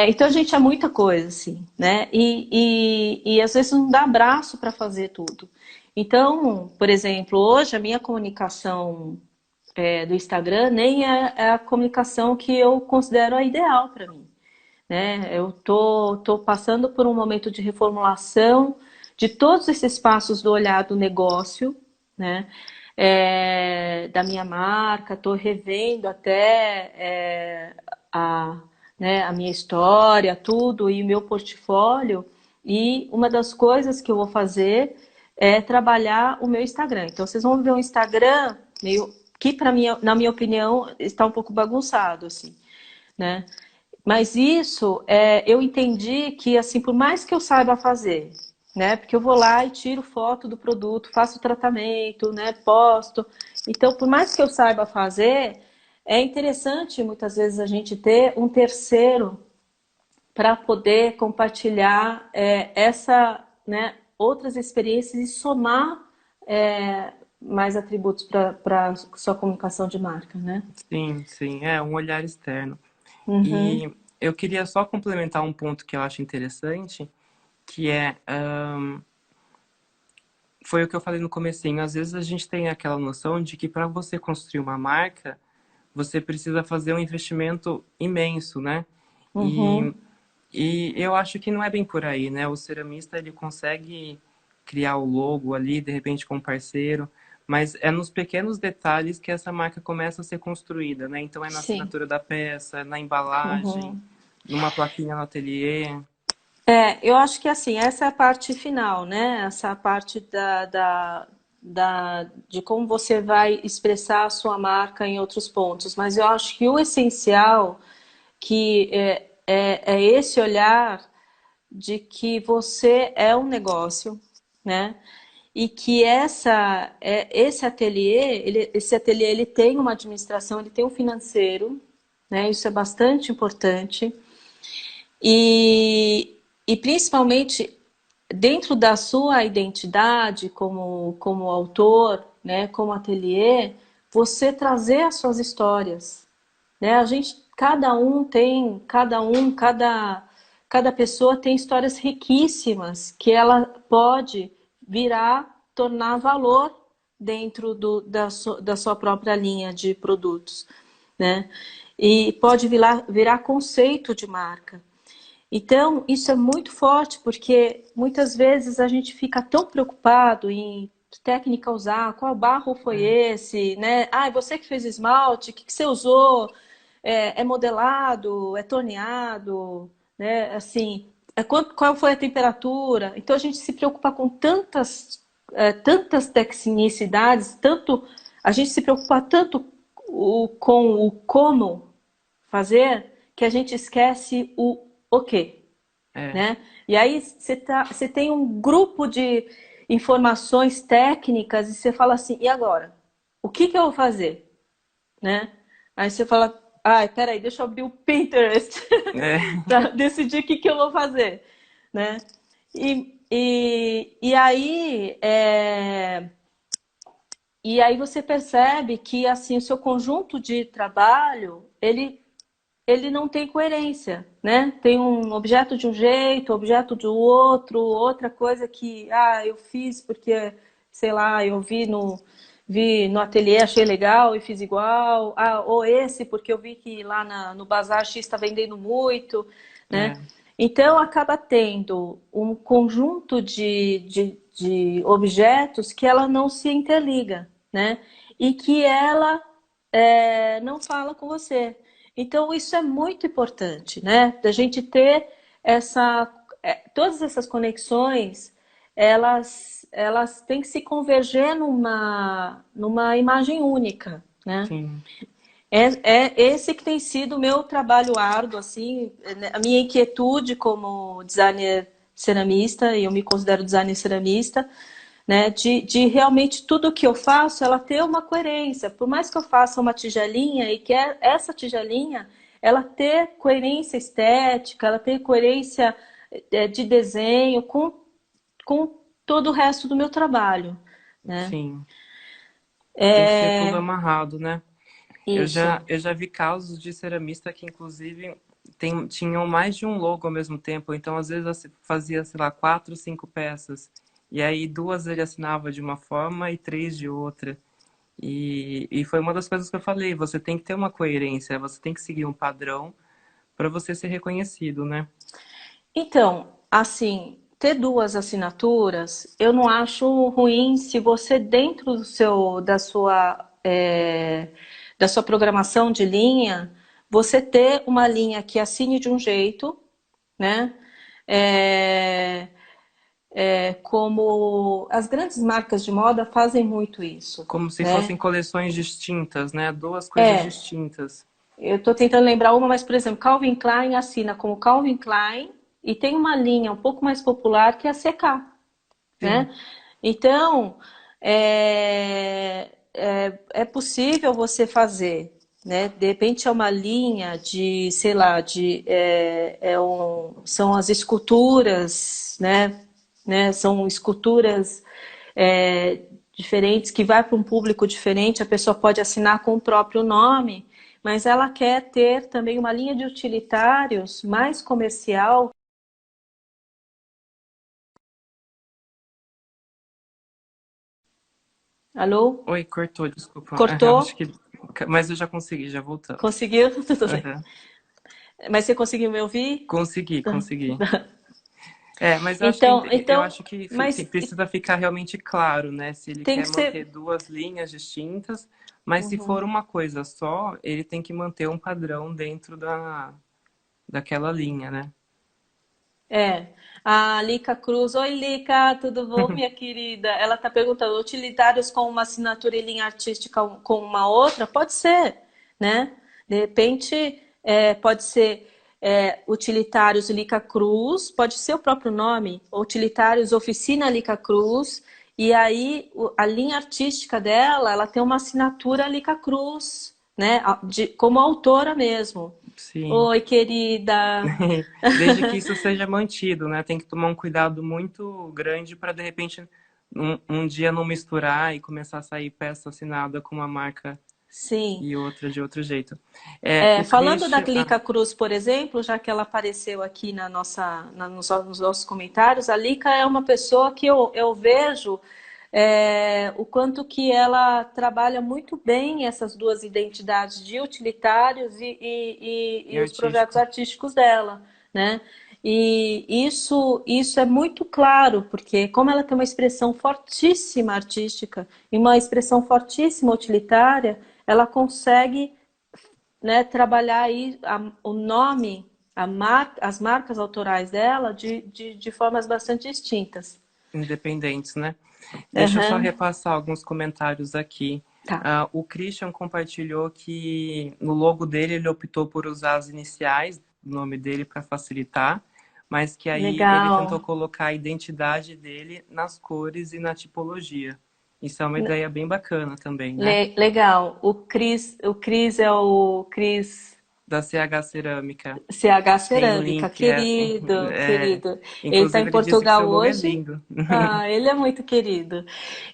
Então a gente é muita coisa, assim, né? E às vezes não dá abraço para fazer tudo. Então, por exemplo, hoje a minha comunicação do Instagram nem é a comunicação que eu considero a ideal para mim, né? Eu tô passando por um momento de reformulação de todos esses passos do olhar do negócio, né? Da minha marca, estou revendo até né, a minha história, tudo, e o meu portfólio. E uma das coisas que eu vou fazer é trabalhar o meu Instagram. Então, vocês vão ver um Instagram meio que, na minha opinião, está um pouco bagunçado, assim, né? Mas isso, eu entendi que, assim, por mais que eu saiba fazer, né? Porque eu vou lá e tiro foto do produto, faço tratamento, né? Posto. Então, por mais que eu saiba fazer, é interessante muitas vezes a gente ter um terceiro para poder compartilhar né, outras experiências e somar mais atributos para sua comunicação de marca, né? Sim, sim, é um olhar externo. Uhum. E eu queria só complementar um ponto que eu acho interessante, que é, foi o que eu falei no comecinho, às vezes a gente tem aquela noção de que para você construir uma marca, você precisa fazer um investimento imenso, né? E, Uhum. e eu acho que não é bem por aí, né? O ceramista, ele consegue criar o logo ali, de repente com um parceiro, mas é nos pequenos detalhes que essa marca começa a ser construída, né? Então é na Sim. assinatura da peça, na embalagem, Uhum. numa plaquinha no ateliê. Eu acho que assim, essa é a parte final, né? Essa parte de como você vai expressar a sua marca em outros pontos. Mas eu acho que o essencial que é esse olhar de que você é um negócio, né? E que esse ateliê, esse ateliê ele tem uma administração, ele tem um financeiro, né? Isso é bastante importante. E principalmente dentro da sua identidade como autor, né, como ateliê, você trazer as suas histórias, né? A gente, cada pessoa tem histórias riquíssimas que ela pode tornar valor dentro da sua própria linha de produtos, né? E pode virar conceito de marca. Então, isso é muito forte, porque muitas vezes a gente fica tão preocupado em que técnica usar, qual barro foi É, esse, né? Ah, você que fez esmalte, o que você usou? É modelado, é torneado, né? Assim, qual foi a temperatura? Então, a gente se preocupa com tantas tecnicidades, a gente se preocupa tanto com o como fazer, que a gente esquece o quê, é, né? E aí você tem um grupo de informações técnicas e você fala assim, e agora? O que eu vou fazer, né? Aí você fala, ai, peraí, deixa eu abrir o Pinterest é, para decidir o que eu vou fazer, né? E aí e aí você percebe que assim o seu conjunto de trabalho ele não tem coerência, né? Tem um objeto de um jeito, objeto de outro, outra coisa que, eu fiz porque, sei lá, vi no ateliê, achei legal e fiz igual. Ou esse porque eu vi que lá no Bazar X está vendendo muito, né? é, Então acaba tendo um conjunto de objetos que ela não se interliga, né? E que ela não fala com você. Então, isso é muito importante, né? Da gente ter essa, todas essas conexões, elas têm que se converger numa imagem única, né? Sim. É esse que tem sido o meu trabalho árduo, assim, a minha inquietude como designer ceramista, e eu me considero designer ceramista, né, de realmente tudo que eu faço, ela ter uma coerência. Por mais que eu faça uma tigelinha e que essa tigelinha, ela ter coerência estética, ela ter coerência de desenho com todo o resto do meu trabalho, né? Sim. Tem que ser tudo É amarrado, né? isso. Eu já vi casos de ceramista que, inclusive, tinham mais de um logo ao mesmo tempo. Então, às vezes, fazia, sei lá, 4, 5 peças. E aí, duas ele assinava de uma forma e três de outra. E foi uma das coisas que eu falei. Você tem que ter uma coerência, você tem que seguir um padrão para você ser reconhecido, né? Então, assim, ter duas assinaturas, eu não acho ruim se você dentro da sua programação de linha, você ter uma linha que assine de um jeito, né? É, como as grandes marcas de moda fazem muito isso, Como se fossem né? coleções distintas, né? Duas coisas É, distintas. eu estou tentando lembrar uma, mas, por exemplo, Calvin Klein assina como Calvin Klein e tem uma linha um pouco mais popular que é a CK, Sim. né? Então, é possível você fazer, né? De repente é uma linha de, sei lá, são as esculturas, né? São esculturas diferentes que vai para um público diferente, a pessoa pode assinar com o próprio nome, mas ela quer ter também uma linha de utilitários mais comercial. Alô? Oi, cortou, desculpa. Eu Cortou? acho que. Mas eu já consegui, já voltamos. Conseguiu? Tudo bem. Aham. Mas você conseguiu me ouvir? Consegui, consegui. É, mas eu Então, acho que mas precisa ficar realmente claro, né? Se ele tem quer que manter ser. duas linhas distintas, mas se for Uhum. uma coisa só, ele tem que manter um padrão dentro daquela linha, né? É. A Lica Cruz. Oi, Lica, tudo bom, minha querida? Ela está perguntando: utilitários com uma assinatura em linha artística com uma outra? Pode ser, né? De repente, pode ser utilitários Lica Cruz, pode ser o próprio nome, utilitários Oficina Lica Cruz, e aí a linha artística dela, ela tem uma assinatura Lica Cruz, né? Como autora mesmo. Sim. Oi, querida. Desde que isso seja mantido, né? Tem que tomar um cuidado muito grande para, de repente, um dia não misturar e começar a sair peça assinada com uma marca Sim. e outra de outro jeito. É, o Falando da Christian. Glica Cruz, por exemplo, já que ela apareceu aqui nos nossos comentários, a Lica é uma pessoa que eu vejo o quanto que ela trabalha muito bem essas duas identidades de utilitários E e os projetos artístico. artísticos dela, né? E isso é muito claro, porque como ela tem uma expressão fortíssima artística e uma expressão fortíssima utilitária, ela consegue, né, trabalhar aí o nome, as marcas autorais dela de formas bastante distintas. Independentes, né? Deixa eu só Uhum. repassar alguns comentários aqui. Tá. O Christian compartilhou que no logo dele ele optou por usar as iniciais do nome dele para facilitar, mas que aí ele tentou Legal. colocar a identidade dele nas cores e na tipologia. Isso é uma ideia bem bacana também, né? Legal. O Cris é o Cris Da CH Cerâmica. CH Tem um Cerâmica, link, querido, querido. Ele está em inclusive ele disse que Portugal seu logo é hoje. lindo. Ah, ele é muito querido.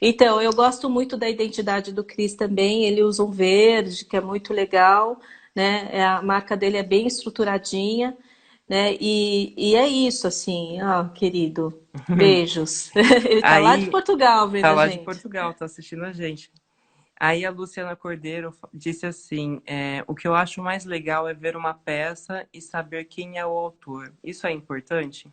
Então, eu gosto muito da identidade do Cris também. Ele usa um verde, que é muito legal, né? A marca dele é bem estruturadinha, né? E é isso, assim, querido. Beijos. Ele tá lá de Aí, Portugal vendo tá a lá de gente. Portugal, tá assistindo a gente. Aí a Luciana Cordeiro disse assim: o que eu acho mais legal é ver uma peça e saber quem é o autor. Isso é importante?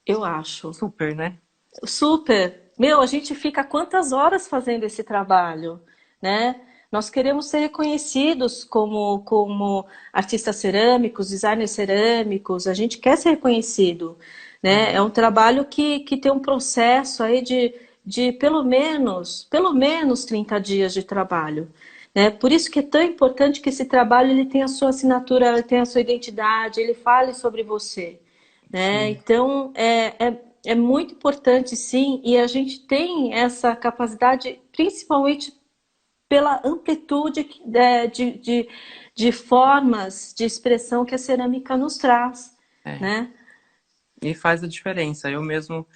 Eu acho. Super, né? Super. Meu, a gente fica quantas horas fazendo esse trabalho, né? Nós queremos ser reconhecidos como artistas cerâmicos, designers cerâmicos, a gente quer ser reconhecido, né? É Uhum. um trabalho que tem um processo aí de pelo menos 30 dias de trabalho. Né? Por isso que é tão importante que esse trabalho ele tenha a sua assinatura, ele tenha a sua identidade, ele fale sobre você. Né? Sim. Então, é muito importante, sim, e a gente tem essa capacidade, principalmente pela amplitude de formas de expressão que a cerâmica nos traz, É. né? E faz a diferença. Eu mesmo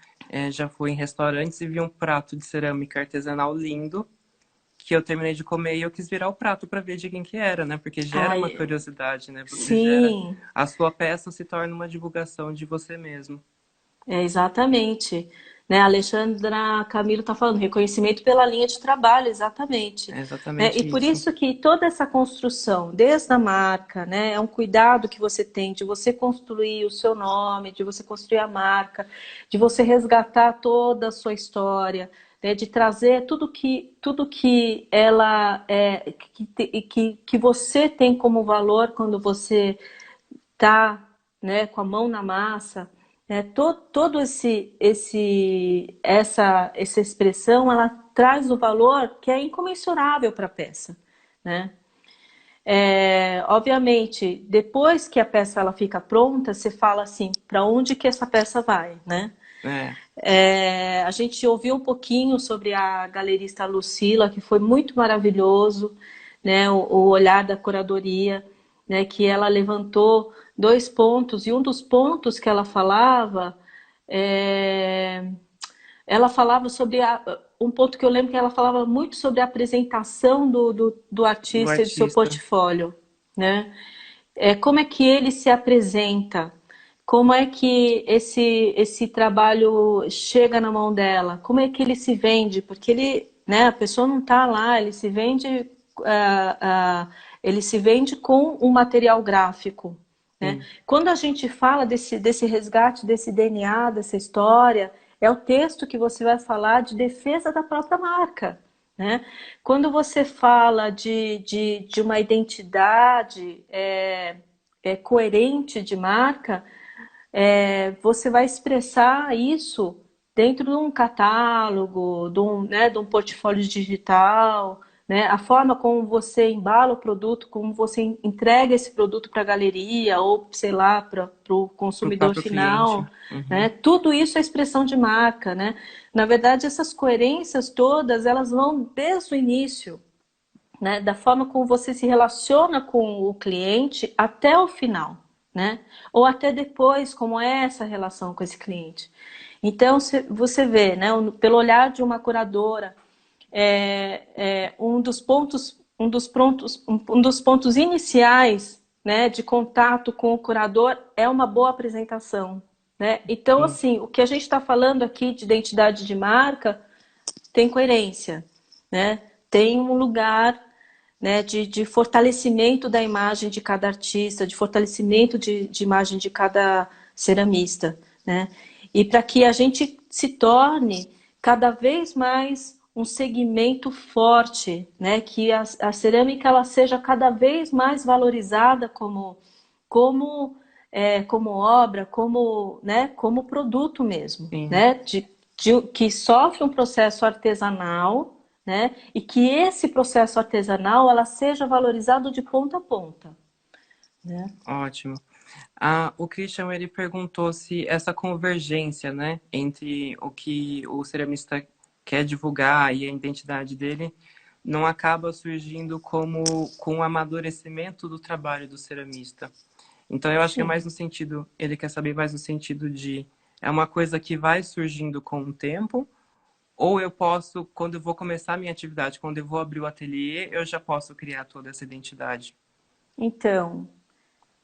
já fui em restaurantes e vi um prato de cerâmica artesanal lindo, que eu terminei de comer e eu quis virar o prato para ver de quem que era, né? Porque gera uma Ai, curiosidade, né? Você gera... sim, A sua peça se torna uma divulgação de você mesmo. exatamente. Né? A Alexandra Camilo está falando, reconhecimento pela linha de trabalho, exatamente. É Né? E exatamente por isso. isso que toda essa construção, desde a marca, né, é um cuidado que você tem de você construir o seu nome, de você construir a marca, de você resgatar toda a sua história, né, de trazer tudo que ela que você tem como valor quando você tá, né, com a mão na massa, né, todo essa expressão, ela traz o valor que é incomensurável para a peça, né? Obviamente, depois que a peça ela fica pronta, você fala assim, para onde que essa peça vai, né? É. A gente ouviu um pouquinho sobre a galerista Lucila, que foi muito maravilhoso, né, o olhar da curadoria, né, que ela levantou dois pontos, e um dos pontos que é, ela falava sobre um ponto que eu lembro que ela falava muito sobre a apresentação do Do artista e do seu artista. portfólio, né? Como é que ele se apresenta, como é que esse trabalho chega na mão dela, como é que ele se vende, porque ele, né, a pessoa não está lá, ele se vende, ele se vende com um material gráfico. Né? Sim. Quando a gente fala desse resgate, desse DNA, dessa história, é o texto que você vai falar de defesa da própria marca. Né? Quando você fala de uma identidade coerente de marca, você vai expressar isso dentro de um catálogo, de um portfólio digital, né? A forma como você embala o produto, como você entrega esse produto para a galeria ou, sei lá, para o Pro consumidor próprio cliente. final, né? Uhum. Tudo isso é expressão de marca, né? Na verdade, essas coerências todas, elas vão desde o início, né, da forma como você se relaciona com o cliente até o final, né? Ou até depois, como é essa relação com esse cliente. Então, você vê, né, pelo olhar de uma curadora, um dos pontos iniciais, né, de contato com o curador é uma boa apresentação, né? Então, Sim. assim, o que a gente está falando aqui de identidade de marca tem coerência, né? Tem um lugar, né, de fortalecimento da imagem de cada artista, de fortalecimento de imagem de cada ceramista, né? E para que a gente se torne cada vez mais um segmento forte, né? Que a cerâmica ela seja cada vez mais valorizada como como obra, como produto mesmo, Sim. né? Que sofre um processo artesanal, né? E que esse processo artesanal ela seja valorizado de ponta a ponta, né? Ótimo. O Christian, ele perguntou se essa convergência, né, entre o que o ceramista quer divulgar e a identidade dele não acaba surgindo como com o amadurecimento do trabalho do ceramista. Então, eu acho que é mais Sim. no sentido, ele quer saber mais no sentido de é uma coisa que vai surgindo com o tempo, ou eu posso, quando eu vou começar a minha atividade, quando eu vou abrir o ateliê, eu já posso criar toda essa identidade. Então,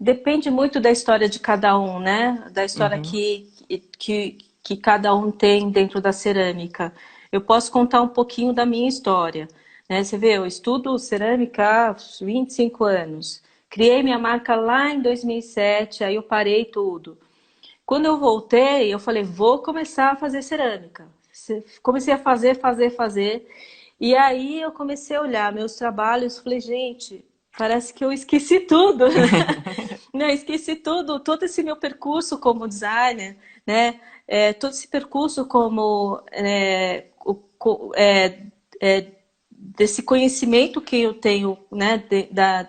depende muito da história de cada um, né? Da história Uhum. que cada um tem dentro da cerâmica. Eu posso contar um pouquinho da minha história, né? Você vê, eu estudo cerâmica há 25 anos. Criei minha marca lá em 2007, aí eu parei tudo. Quando eu voltei, eu falei, vou começar a fazer cerâmica. Comecei a fazer, fazer, fazer. E aí eu comecei a olhar meus trabalhos, falei, gente, parece que eu esqueci tudo. Não, esqueci tudo, todo esse meu percurso como designer, né? Todo esse percurso como desse conhecimento que eu tenho, né,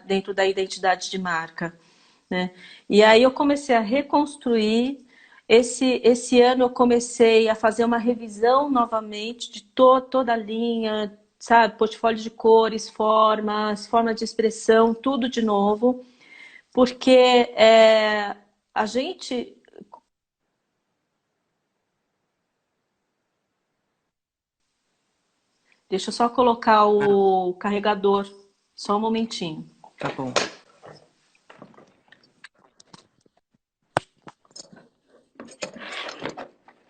dentro da identidade de marca, né? E aí eu comecei a reconstruir. Esse ano eu comecei a fazer uma revisão novamente de toda a linha, sabe? Portfólio de cores, forma de expressão, tudo de novo, porque a gente. Deixa eu só colocar Ah, o carregador, só um momentinho. tá bom.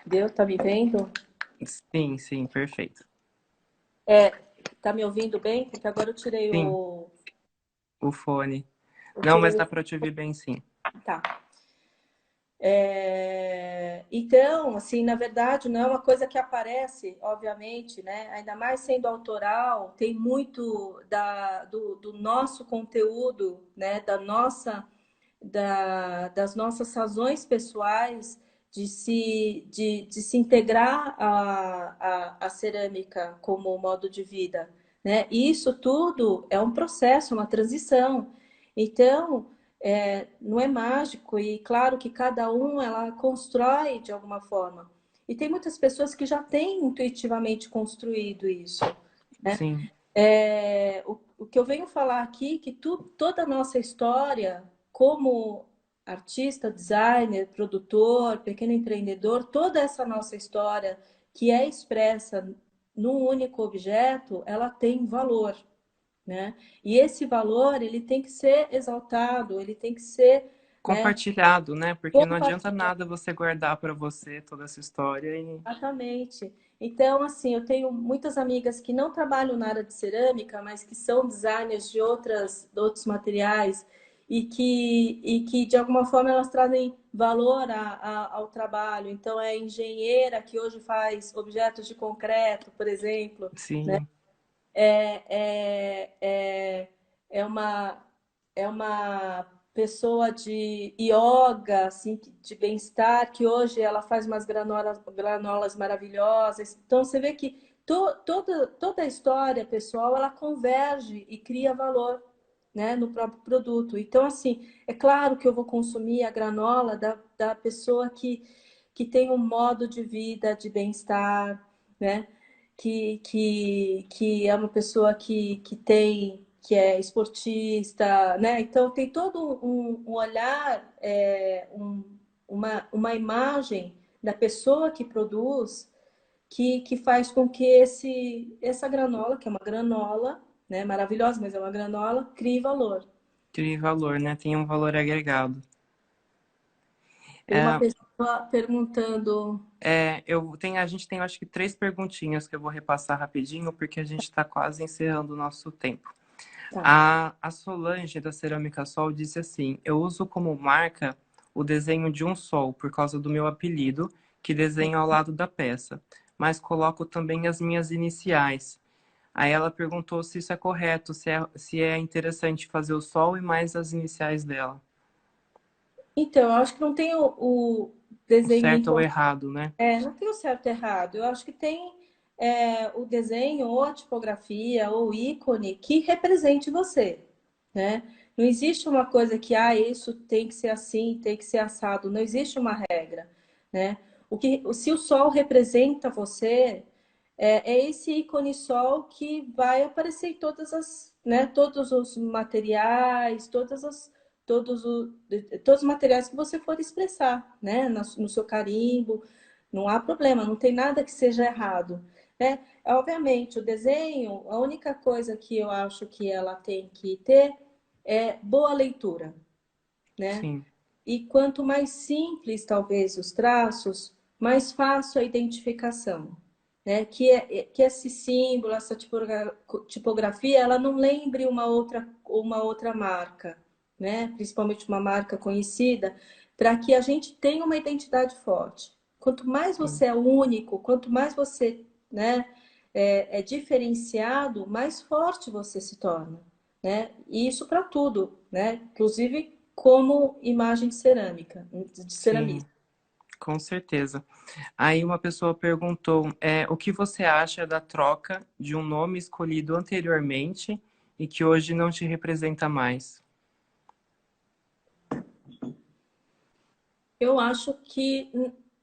Deu? Tá me vendo? Sim, sim, perfeito. Tá me ouvindo bem? Porque agora eu tirei Sim, o. o fone. Eu Não, tirei mas o. dá pra te ouvir bem, sim. Tá. Então, assim, na verdade, não é uma coisa que aparece, obviamente, né? Ainda mais sendo autoral, tem muito do nosso conteúdo, né? Das nossas razões pessoais de se integrar à cerâmica como modo de vida, né? E isso tudo é um processo, uma transição. Então, não é mágico e claro que cada um ela constrói de alguma forma. E tem muitas pessoas que já têm intuitivamente construído isso, né? Sim, O que eu venho falar aqui, que toda a nossa história, como artista, designer, produtor, pequeno empreendedor, toda essa nossa história que é expressa num único objeto, ela tem valor, né? E esse valor, ele tem que ser exaltado, ele tem que ser, né, compartilhado, né? Porque não adianta compartilhado. nada você guardar pra você toda essa história e Exatamente. Então, assim, eu tenho muitas amigas que não trabalham na área de cerâmica, mas que são designers de outros materiais e que, de alguma forma, elas trazem valor ao trabalho. Então, é engenheira que hoje faz objetos de concreto, por exemplo, né? sim, é, é, é, é é uma pessoa de yoga, assim, de bem-estar, que hoje ela faz umas granolas maravilhosas. Então, você vê que toda a história pessoal, ela converge e cria valor, né, no próprio produto. Então, assim, é claro que eu vou consumir a granola da pessoa que tem um modo de vida de bem-estar, né? Que é uma pessoa que é esportista, né? Então tem todo um olhar, uma imagem da pessoa que produz que faz com que essa granola, que é uma granola, né, maravilhosa, mas é uma granola, crie valor. cria valor, né? Tem um valor agregado. Tem uma É, pessoa perguntando. a gente tem, acho que, três perguntinhas que eu vou repassar rapidinho, porque a gente está quase encerrando o nosso tempo. Tá. A Solange, da Cerâmica Sol, disse assim: eu uso como marca o desenho de um sol, por causa do meu apelido, que desenho ao lado da peça, mas coloco também as minhas iniciais. Aí ela perguntou se isso é correto, se é interessante fazer o sol e mais as iniciais dela. Então, eu acho que não tem o O desenho certo ou errado, né? não tem o certo e errado. Eu acho que tem o desenho, ou a tipografia, ou o ícone que represente você, né? Não existe uma coisa que, isso tem que ser assim, tem que ser assado. Não existe uma regra, né? Se o sol representa você, é esse ícone sol que vai aparecer em todos os materiais, todos os materiais que você for expressar, né? No seu carimbo, não há problema, não tem nada que seja errado, né? Obviamente, o desenho, a única coisa que eu acho que ela tem que ter é boa leitura, né? Sim, E quanto mais simples, talvez, os traços, mais fácil a identificação, né? Que esse símbolo, essa tipografia, ela não lembre uma outra marca, né? Principalmente uma marca conhecida, para que a gente tenha uma identidade forte. Quanto mais sim. você é único, quanto mais você, né? é diferenciado, mais forte você se torna, né? E isso para tudo, né? Inclusive como imagem de cerâmica, de Sim, ceramista. com certeza. Aí uma pessoa perguntou, o que você acha da troca de um nome escolhido anteriormente e que hoje não te representa mais? Eu acho que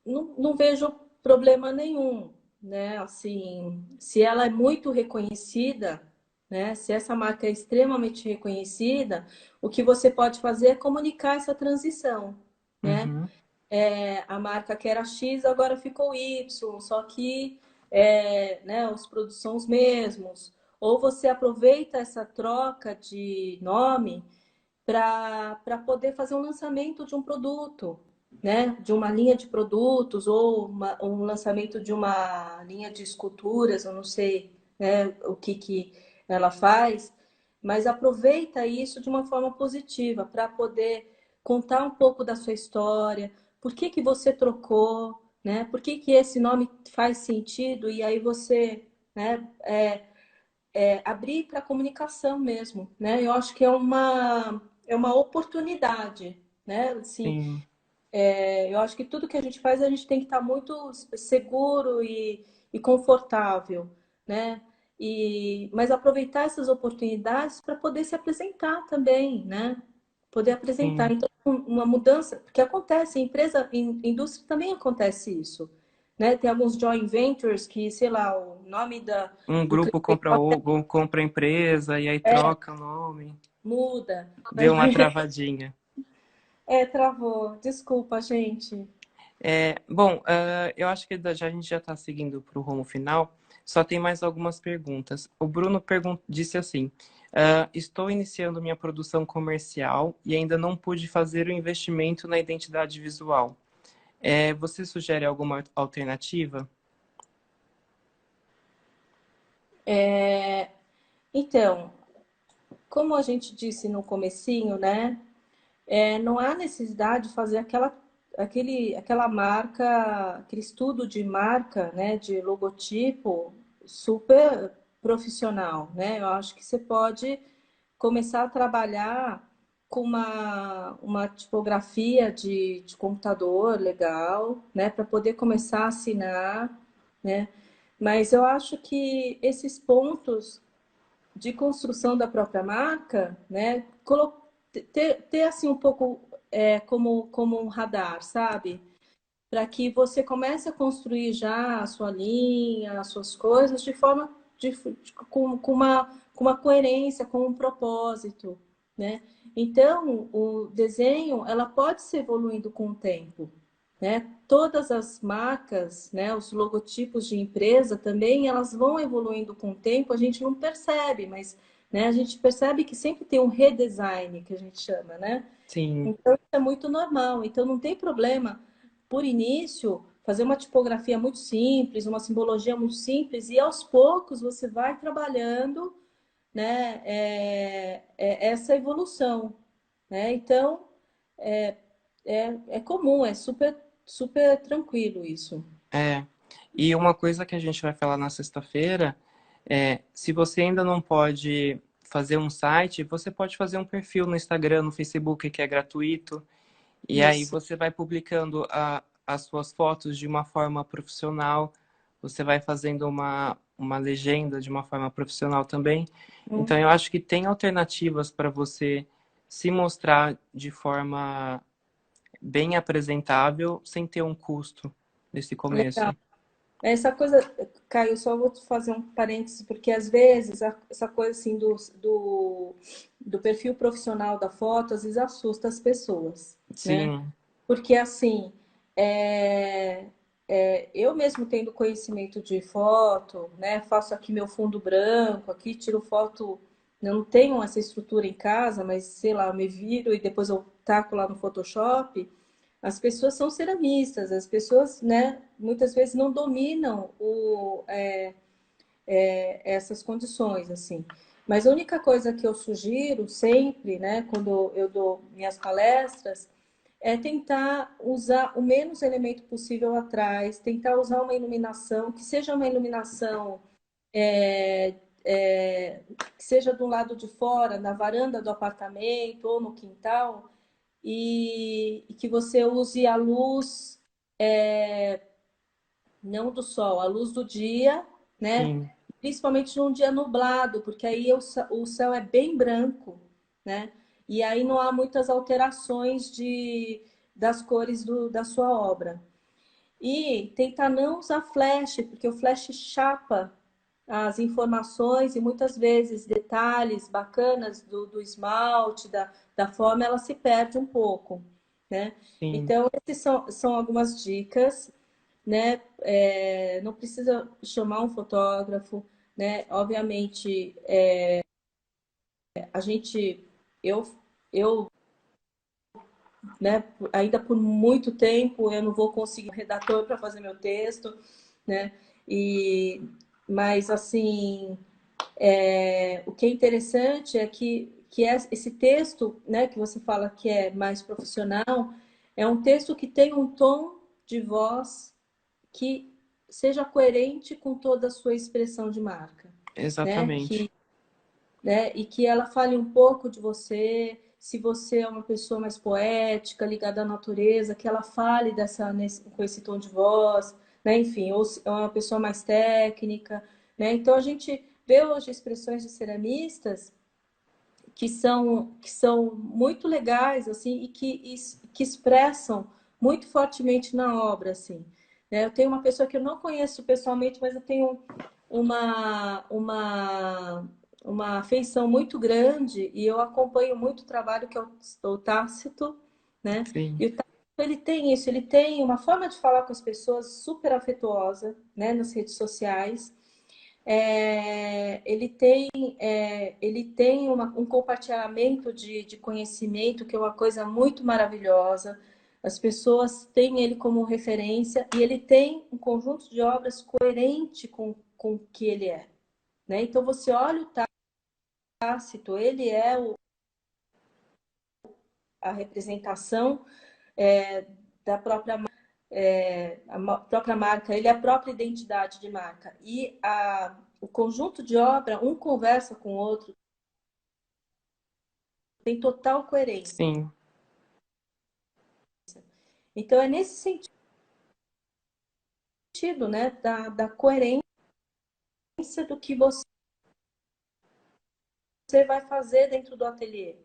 não vejo problema nenhum, né? Assim, se ela é muito reconhecida, né? Se essa marca é extremamente reconhecida, o que você pode fazer é comunicar essa transição, né? Uhum, A marca que era X agora ficou Y, só que né, os produtos são os mesmos. Ou você aproveita essa troca de nome para poder fazer um lançamento de um produto, né? De uma linha de produtos ou um lançamento de uma linha de esculturas, eu não sei, né, o que ela faz, mas aproveita isso de uma forma positiva para poder contar um pouco da sua história, por que você trocou, né? Por que esse nome faz sentido e aí você, né, abrir para comunicação mesmo, né? Eu acho que é uma oportunidade, né? Assim, sim, eu acho que tudo que a gente faz, a gente tem que estar muito seguro e confortável, né? Mas aproveitar essas oportunidades para poder se apresentar também, né? Poder apresentar. sim. Então, uma mudança, porque acontece, em empresa, em indústria também acontece isso, né? Tem alguns joint ventures que, sei lá, o nome Um do grupo cliente compra ou compra a empresa e aí troca o nome. muda. Deu uma travadinha. Travou. Desculpa, gente. Bom, eu acho que a gente já está seguindo para o rumo final. Só tem mais algumas perguntas. O Bruno disse assim: estou iniciando minha produção comercial e ainda não pude fazer o investimento na identidade visual. Você sugere alguma alternativa? Então, como a gente disse no comecinho, né? Não há necessidade de fazer aquela marca, aquele estudo de marca, né? De logotipo super profissional, né? Eu acho que você pode começar a trabalhar com uma tipografia de computador legal, né? Para poder começar a assinar, né? Mas eu acho que esses pontos de construção da própria marca, né? Ter assim um pouco como um radar, sabe? Para que você comece a construir já a sua linha, as suas coisas de forma com uma coerência, com um propósito, né? Então, o desenho, ela pode se evoluindo com o tempo, né? Todas as marcas, né, os logotipos de empresa também, elas vão evoluindo com o tempo, a gente não percebe, mas né, a gente percebe que sempre tem um redesign, que a gente chama, né? Sim, Então, isso é muito normal. Então, não tem problema, por início, fazer uma tipografia muito simples, uma simbologia muito simples, e aos poucos você vai trabalhando, né, essa evolução, né? Então, é comum, é super tranquilo isso. é. E uma coisa que a gente vai falar na sexta-feira se você ainda não pode fazer um site, você pode fazer um perfil no Instagram, no Facebook, que é gratuito. E aí Isso. você vai publicando as suas fotos de uma forma profissional, você vai fazendo uma legenda de uma forma profissional também. Então eu acho que tem alternativas para você se mostrar de forma bem apresentável sem ter um custo nesse Legal. começo. Essa coisa, Caio, só vou fazer um parênteses, porque às vezes essa coisa assim do perfil profissional da foto, às vezes assusta as pessoas, né? Sim, Porque assim, é, eu mesmo tendo conhecimento de foto, né? Faço aqui meu fundo branco, aqui tiro foto, eu não tenho essa estrutura em casa, mas sei lá, eu me viro e depois eu taco lá no Photoshop. As pessoas são ceramistas, as pessoas, né, muitas vezes não dominam essas condições, assim. Mas a única coisa que eu sugiro sempre, né, quando eu dou minhas palestras, é tentar usar o menos elemento possível atrás, tentar usar uma iluminação que seja uma iluminação que seja do lado de fora, na varanda do apartamento ou no quintal, e que você use a luz, não do sol, a luz do dia, né? Sim, Principalmente num dia nublado, porque aí o céu é bem branco, né? E aí não há muitas alterações das cores da sua obra. E tentar não usar flash, porque o flash chapa as informações e muitas vezes detalhes bacanas do esmalte, da forma, ela se perde um pouco, né? sim. Então, essas são algumas dicas, né? Não precisa chamar um fotógrafo, né? Obviamente, a gente, eu, eu, né? Ainda por muito tempo eu não vou conseguir um redator para fazer meu texto, né? E, mas assim, o que é interessante é que esse texto, né, que você fala que é mais profissional, é um texto que tem um tom de voz que seja coerente com toda a sua expressão de marca, né? Exatamente. E que ela fale um pouco de você, se você é uma pessoa mais poética, ligada à natureza, que ela fale com esse tom de voz, né? Enfim, ou se é uma pessoa mais técnica, né? Então a gente vê hoje expressões de ceramistas que são muito legais assim e que expressam muito fortemente na obra assim, né? Eu tenho uma pessoa que eu não conheço pessoalmente, mas eu tenho uma uma uma afeição muito grande e eu acompanho muito o trabalho que é o Tácito, né? Sim. E o Tácito, ele tem isso, ele tem uma forma de falar com as pessoas super afetuosa, né, nas redes sociais. Ele tem um compartilhamento de conhecimento que é uma coisa muito maravilhosa. As pessoas têm ele como referência e ele tem um conjunto de obras coerente com o que ele é, né? Então você olha o Tácito, ele é a representação da própria própria marca, ele é a própria identidade de marca. E o conjunto de obra, um conversa com o outro, tem total coerência. Sim. Então, é nesse sentido, né, da coerência do que você vai fazer dentro do ateliê.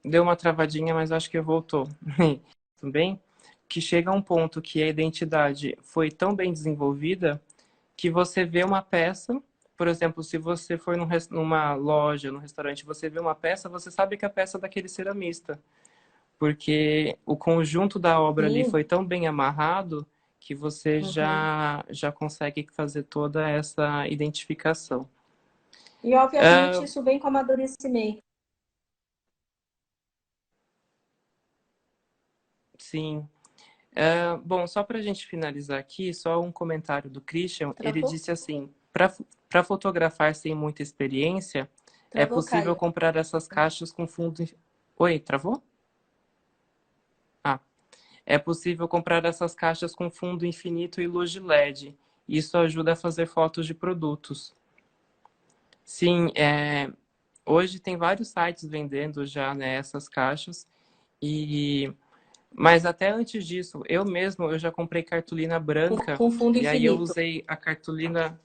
Deu uma travadinha, mas acho que voltou. Tudo bem? Que chega a um ponto que a identidade foi tão bem desenvolvida que você vê uma peça, por exemplo, se você for numa loja, num restaurante, você vê uma peça, você sabe que é a peça é daquele ceramista, porque o conjunto da obra ali Sim. foi tão bem amarrado que você Uhum. já consegue fazer toda essa identificação. E, obviamente, Ah, isso vem com amadurecimento. sim. Bom, só para a gente finalizar aqui, só um comentário do Christian. Ele Travou? disse assim: para fotografar sem muita experiência, é Travou, possível Caio. comprar essas caixas com fundo. Oi, travou? Ah, é possível comprar essas caixas com fundo infinito e luz de LED. Isso ajuda a fazer fotos de produtos. Sim, hoje tem vários sites vendendo já, né, essas caixas. E mas até antes disso, eu já comprei cartolina branca Com fundo e aí eu infinito. usei a cartolina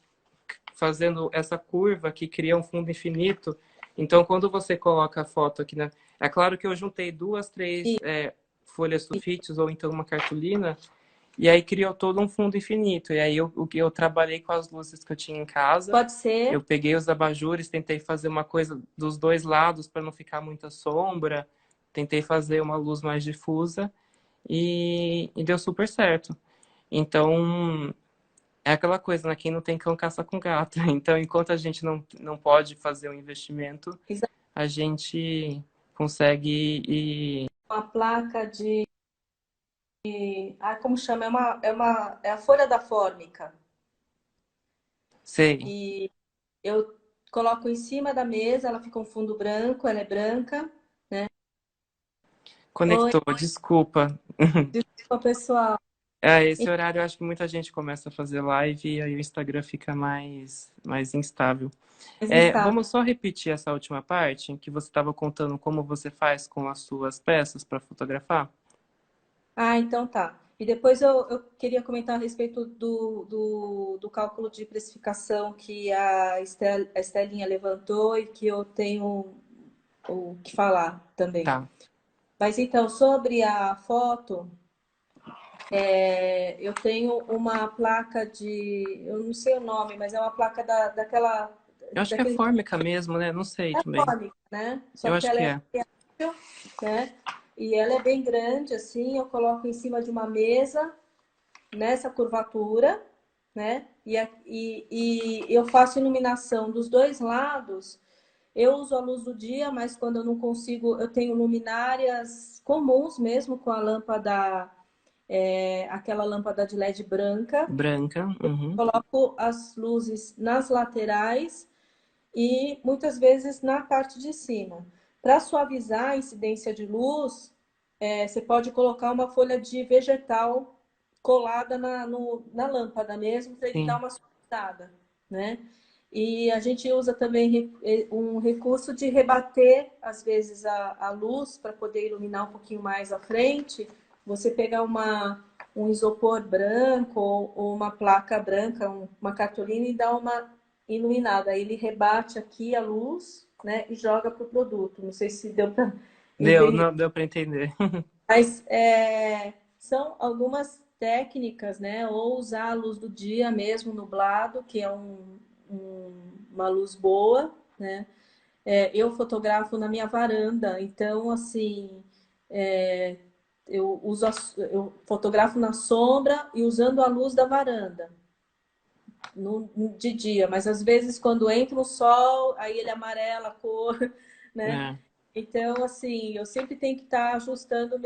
fazendo essa curva que cria um fundo infinito. Então, quando você coloca a foto aqui, né? É claro que eu juntei duas, três E folhas sulfites ou então uma cartolina e aí criou todo um fundo infinito. E aí eu trabalhei com as luzes que eu tinha em casa. pode ser. Eu peguei os abajures, tentei fazer uma coisa dos dois lados para não ficar muita sombra. Tentei fazer uma luz mais difusa e deu super certo. Então, é aquela coisa, né? Quem não tem cão caça com gato. Então, enquanto a gente não pode fazer um investimento, a gente consegue ir. Uma placa como chama? É a folha da fórmica. Sei, E eu coloco em cima da mesa, ela fica um fundo branco, ela é branca. Oi, conectou, desculpa. desculpa, pessoal. Esse horário eu acho que muita gente começa a fazer live e aí o Instagram fica mais instável. Mas instável. Vamos só repetir essa última parte, em que você estava contando como você faz com as suas peças para fotografar? Ah, então tá. E depois eu queria comentar a respeito do cálculo de precificação que a Estelinha levantou e que eu tenho o que falar também. Tá. Mas então, sobre a foto, eu tenho uma placa eu não sei o nome, mas é uma placa Eu acho que é daquele fórmica mesmo, né? Não sei também. icônica, né? Só Eu que acho ela que é é. variável, né? E ela é bem grande, assim, eu coloco em cima de uma mesa, nessa curvatura, né? E eu faço iluminação dos dois lados. Eu uso a luz do dia, mas quando eu não consigo, eu tenho luminárias comuns mesmo com a lâmpada, aquela lâmpada de LED branca. Branca. Uhum. Coloco as luzes nas laterais e muitas vezes na parte de cima. Para suavizar a incidência de luz, você pode colocar uma folha de vegetal colada na lâmpada mesmo, para ele dar Sim. uma suavizada, né? E a gente usa também um recurso de rebater, às vezes, a luz para poder iluminar um pouquinho mais à frente. Você pegar um isopor branco ou uma placa branca, uma cartolina e dar uma iluminada. Aí ele rebate aqui a luz, né, e joga para o produto. Não sei se deu para Deu, entender. não, deu para entender. Mas são algumas técnicas, né? Ou usar a luz do dia mesmo, nublado, que é uma luz boa, né? Eu fotografo na minha varanda, então, assim, é, eu fotografo na sombra e usando a luz da varanda de dia, mas às vezes quando entra o sol, aí ele amarela a cor, né? É. Então, assim, eu sempre tenho que estar ajustando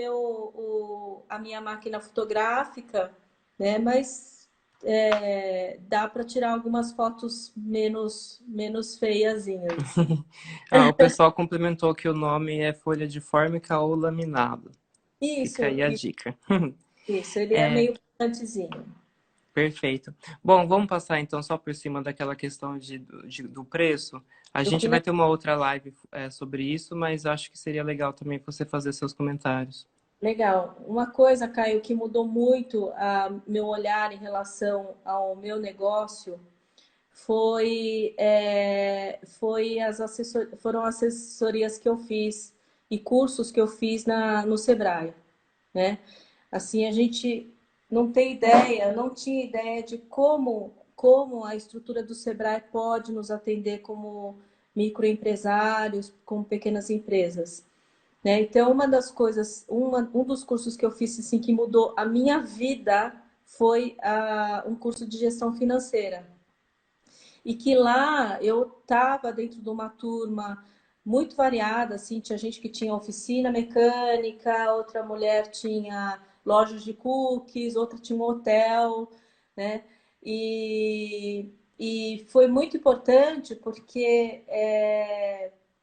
a minha máquina fotográfica, né? Mas dá para tirar algumas fotos menos feiazinhas. O pessoal complementou que o nome é folha de fórmica ou laminado. Fica Isso, aí a dica. isso, ele é É, meio picantezinho. perfeito. Bom, vamos passar então só por cima daquela questão do preço. A O gente que vai ter uma outra live sobre isso, mas acho que seria legal também você fazer seus comentários. Legal. Uma coisa, Caio, que mudou muito meu olhar em relação ao meu negócio foram assessorias que eu fiz e cursos que eu fiz no Sebrae, né? Assim, a gente não tem ideia, não tinha ideia de como a estrutura do Sebrae pode nos atender como microempresários, como pequenas empresas. Né? Então, uma das coisas, um dos cursos que eu fiz assim, que mudou a minha vida foi um curso de gestão financeira. E que lá eu estava dentro de uma turma muito variada, assim, tinha gente que tinha oficina mecânica, outra mulher tinha lojas de cookies, outra tinha um hotel, né? E foi muito importante porque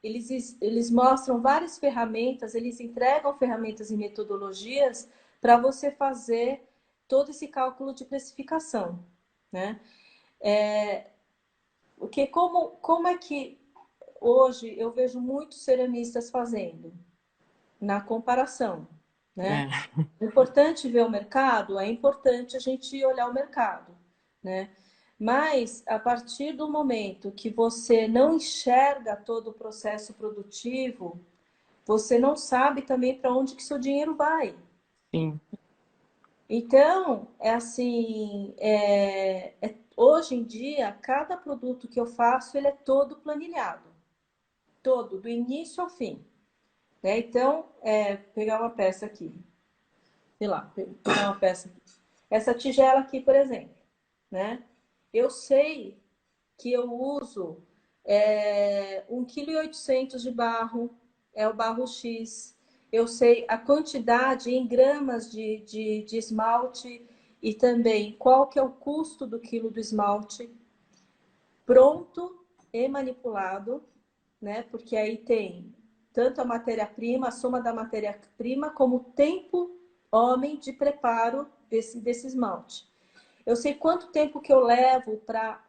eles mostram várias ferramentas, eles entregam ferramentas e metodologias para você fazer todo esse cálculo de precificação, né? Porque como é que hoje eu vejo muitos ceramistas fazendo na comparação, né? É, É importante ver o mercado, é importante a gente olhar o mercado, né? Mas a partir do momento que você não enxerga todo o processo produtivo, você não sabe também para onde que seu dinheiro vai. sim. Então, hoje em dia, cada produto que eu faço, ele é todo planilhado. Todo, do início ao fim. Né? Então, pegar uma peça aqui, sei lá, pegar uma peça aqui. Essa tigela aqui, por exemplo, né? Eu sei que eu uso 1,8 kg de barro, é o barro X. Eu sei a quantidade em gramas de esmalte e também qual que é o custo do quilo do esmalte pronto e manipulado, né? Porque aí tem tanto a matéria-prima, a soma da matéria-prima, como o tempo homem de preparo desse esmalte. Eu sei quanto tempo que eu levo para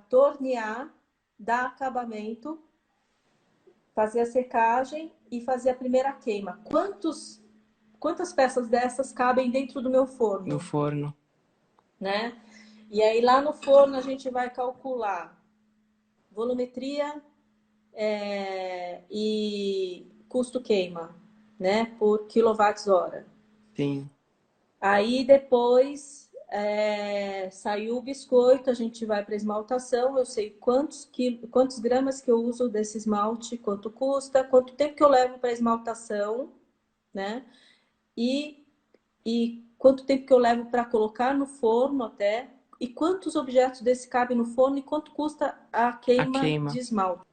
tornear, dar acabamento, fazer a secagem e fazer a primeira queima. Quantas peças dessas cabem dentro do meu No forno, forno. né? E aí lá no forno a gente vai calcular volumetria e custo queima, né? Por quilowatts-hora. Sim. Aí depois saiu o biscoito, a gente vai para esmaltação. Eu sei quantos gramas que eu uso desse esmalte, quanto custa, quanto tempo que eu levo para esmaltação, né? E quanto tempo que eu levo para colocar no forno até, e quantos objetos desse cabem no forno e quanto custa a A queima de queima. esmalte.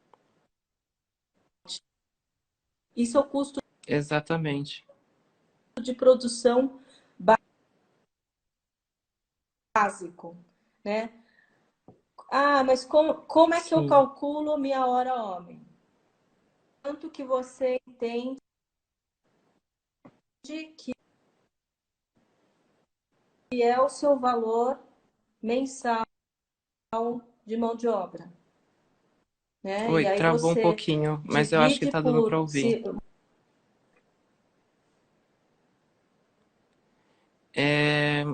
Isso é o custo Exatamente. de produção básico, né? Ah, mas como é que eu Sim. calculo minha hora homem? Quanto que você entende que é o seu valor mensal de mão de obra, né? Oi, E aí travou um você pouquinho, mas eu acho que divide tá dando para por ouvir. É...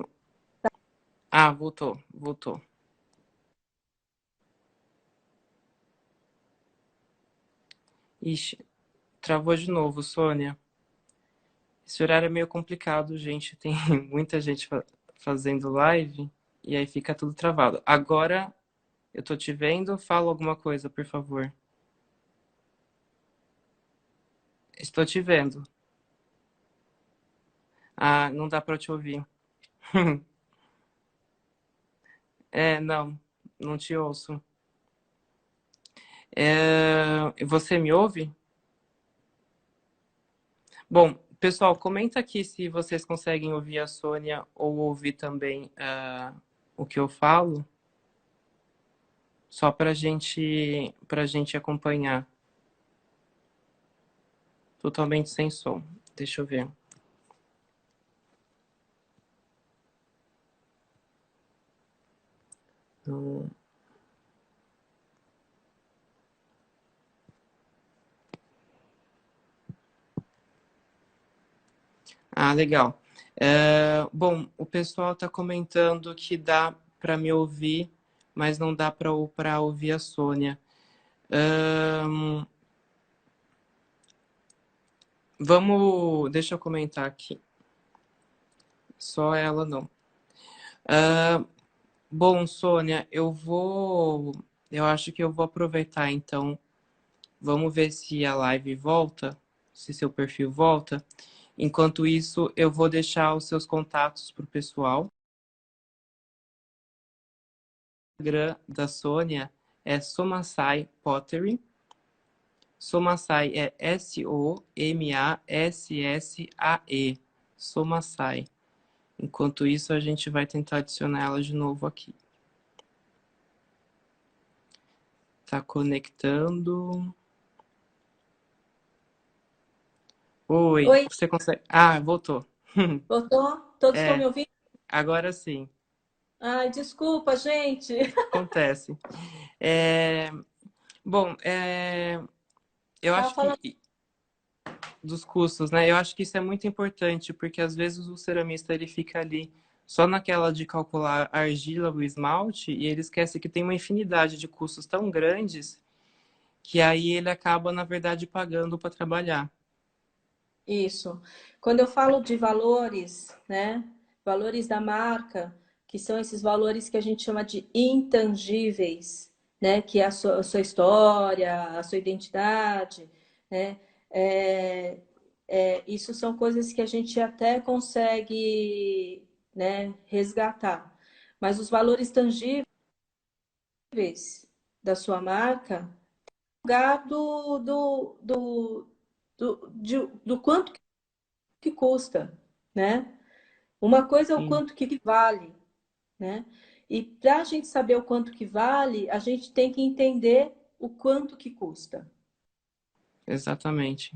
Ah, voltou, voltou. Ixi, travou de novo, Sônia. Esse horário é meio complicado, gente. Tem muita gente fazendo live e aí fica tudo travado. Agora eu tô te vendo, fala alguma coisa, por favor. Estou te vendo. Ah, não dá para te ouvir. É, não, não te ouço. Você me ouve? Bom, pessoal, comenta aqui se vocês conseguem ouvir a Sônia ou ouvir também o que eu falo, só para gente acompanhar. Totalmente sem som. Deixa eu ver. Hum. Ah, legal. Bom, o pessoal está comentando que dá para me ouvir, mas não dá para ouvir a Sônia. Ahn, deixa eu comentar aqui. Só ela não. Bom, Sônia, eu acho que eu vou aproveitar então. Vamos ver se a live volta, se seu perfil volta. Enquanto isso, eu vou deixar os seus contatos para o pessoal. O Instagram da Sônia é Somasai Pottery. Somasai é Somassai. Somasai. Enquanto isso, a gente vai tentar adicionar ela de novo aqui. Tá conectando. Oi, Oi, você consegue? Ah, voltou. voltou? Todos estão me É, ouvindo? agora sim. Ai, desculpa, gente. Acontece. É, bom, eu Tava acho que falando dos custos, né? Eu acho que isso é muito importante, porque às vezes o ceramista ele fica ali só naquela de calcular a argila, o esmalte, e ele esquece que tem uma infinidade de custos tão grandes que aí ele acaba, na verdade, pagando para trabalhar. isso. Quando eu falo de valores, né? Valores da marca, que são esses valores que a gente chama de intangíveis, né? Que é a sua história, a sua identidade, né? É, isso são coisas que a gente até consegue, né, resgatar. Mas os valores tangíveis da sua marca, lugar do quanto que custa, né? Uma coisa é o Sim, quanto que vale, né? E para a gente saber o quanto que vale, a gente tem que entender o quanto que custa. exatamente.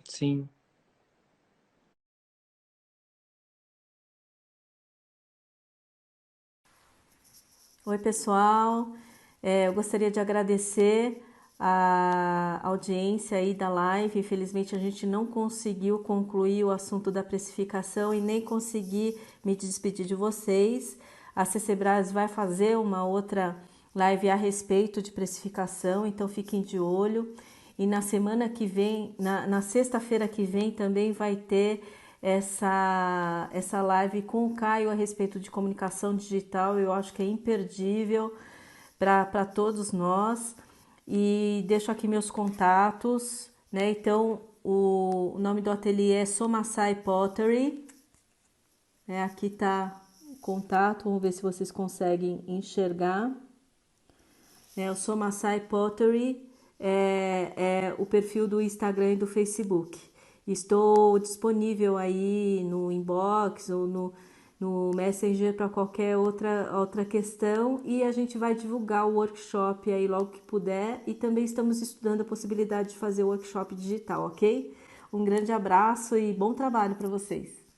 Sim. Oi, pessoal. Eu gostaria de agradecer a audiência aí da live. Infelizmente, a gente não conseguiu concluir o assunto da precificação e nem consegui me despedir de vocês. A CCBRAS vai fazer uma outra live a respeito de precificação, então fiquem de olho. E na semana que vem, na sexta-feira que vem, também vai ter essa live com o Caio a respeito de comunicação digital. Eu acho que é imperdível para todos nós. E deixo aqui meus contatos, né? Então, o nome do ateliê é Somasai Pottery. Aqui tá o contato, vamos ver se vocês conseguem enxergar. O Somasai Pottery é o perfil do Instagram e do Facebook. Estou disponível aí no inbox ou no Messenger para qualquer outra questão, e a gente vai divulgar o workshop aí logo que puder, e também estamos estudando a possibilidade de fazer o workshop digital, ok? Um grande abraço e bom trabalho para vocês!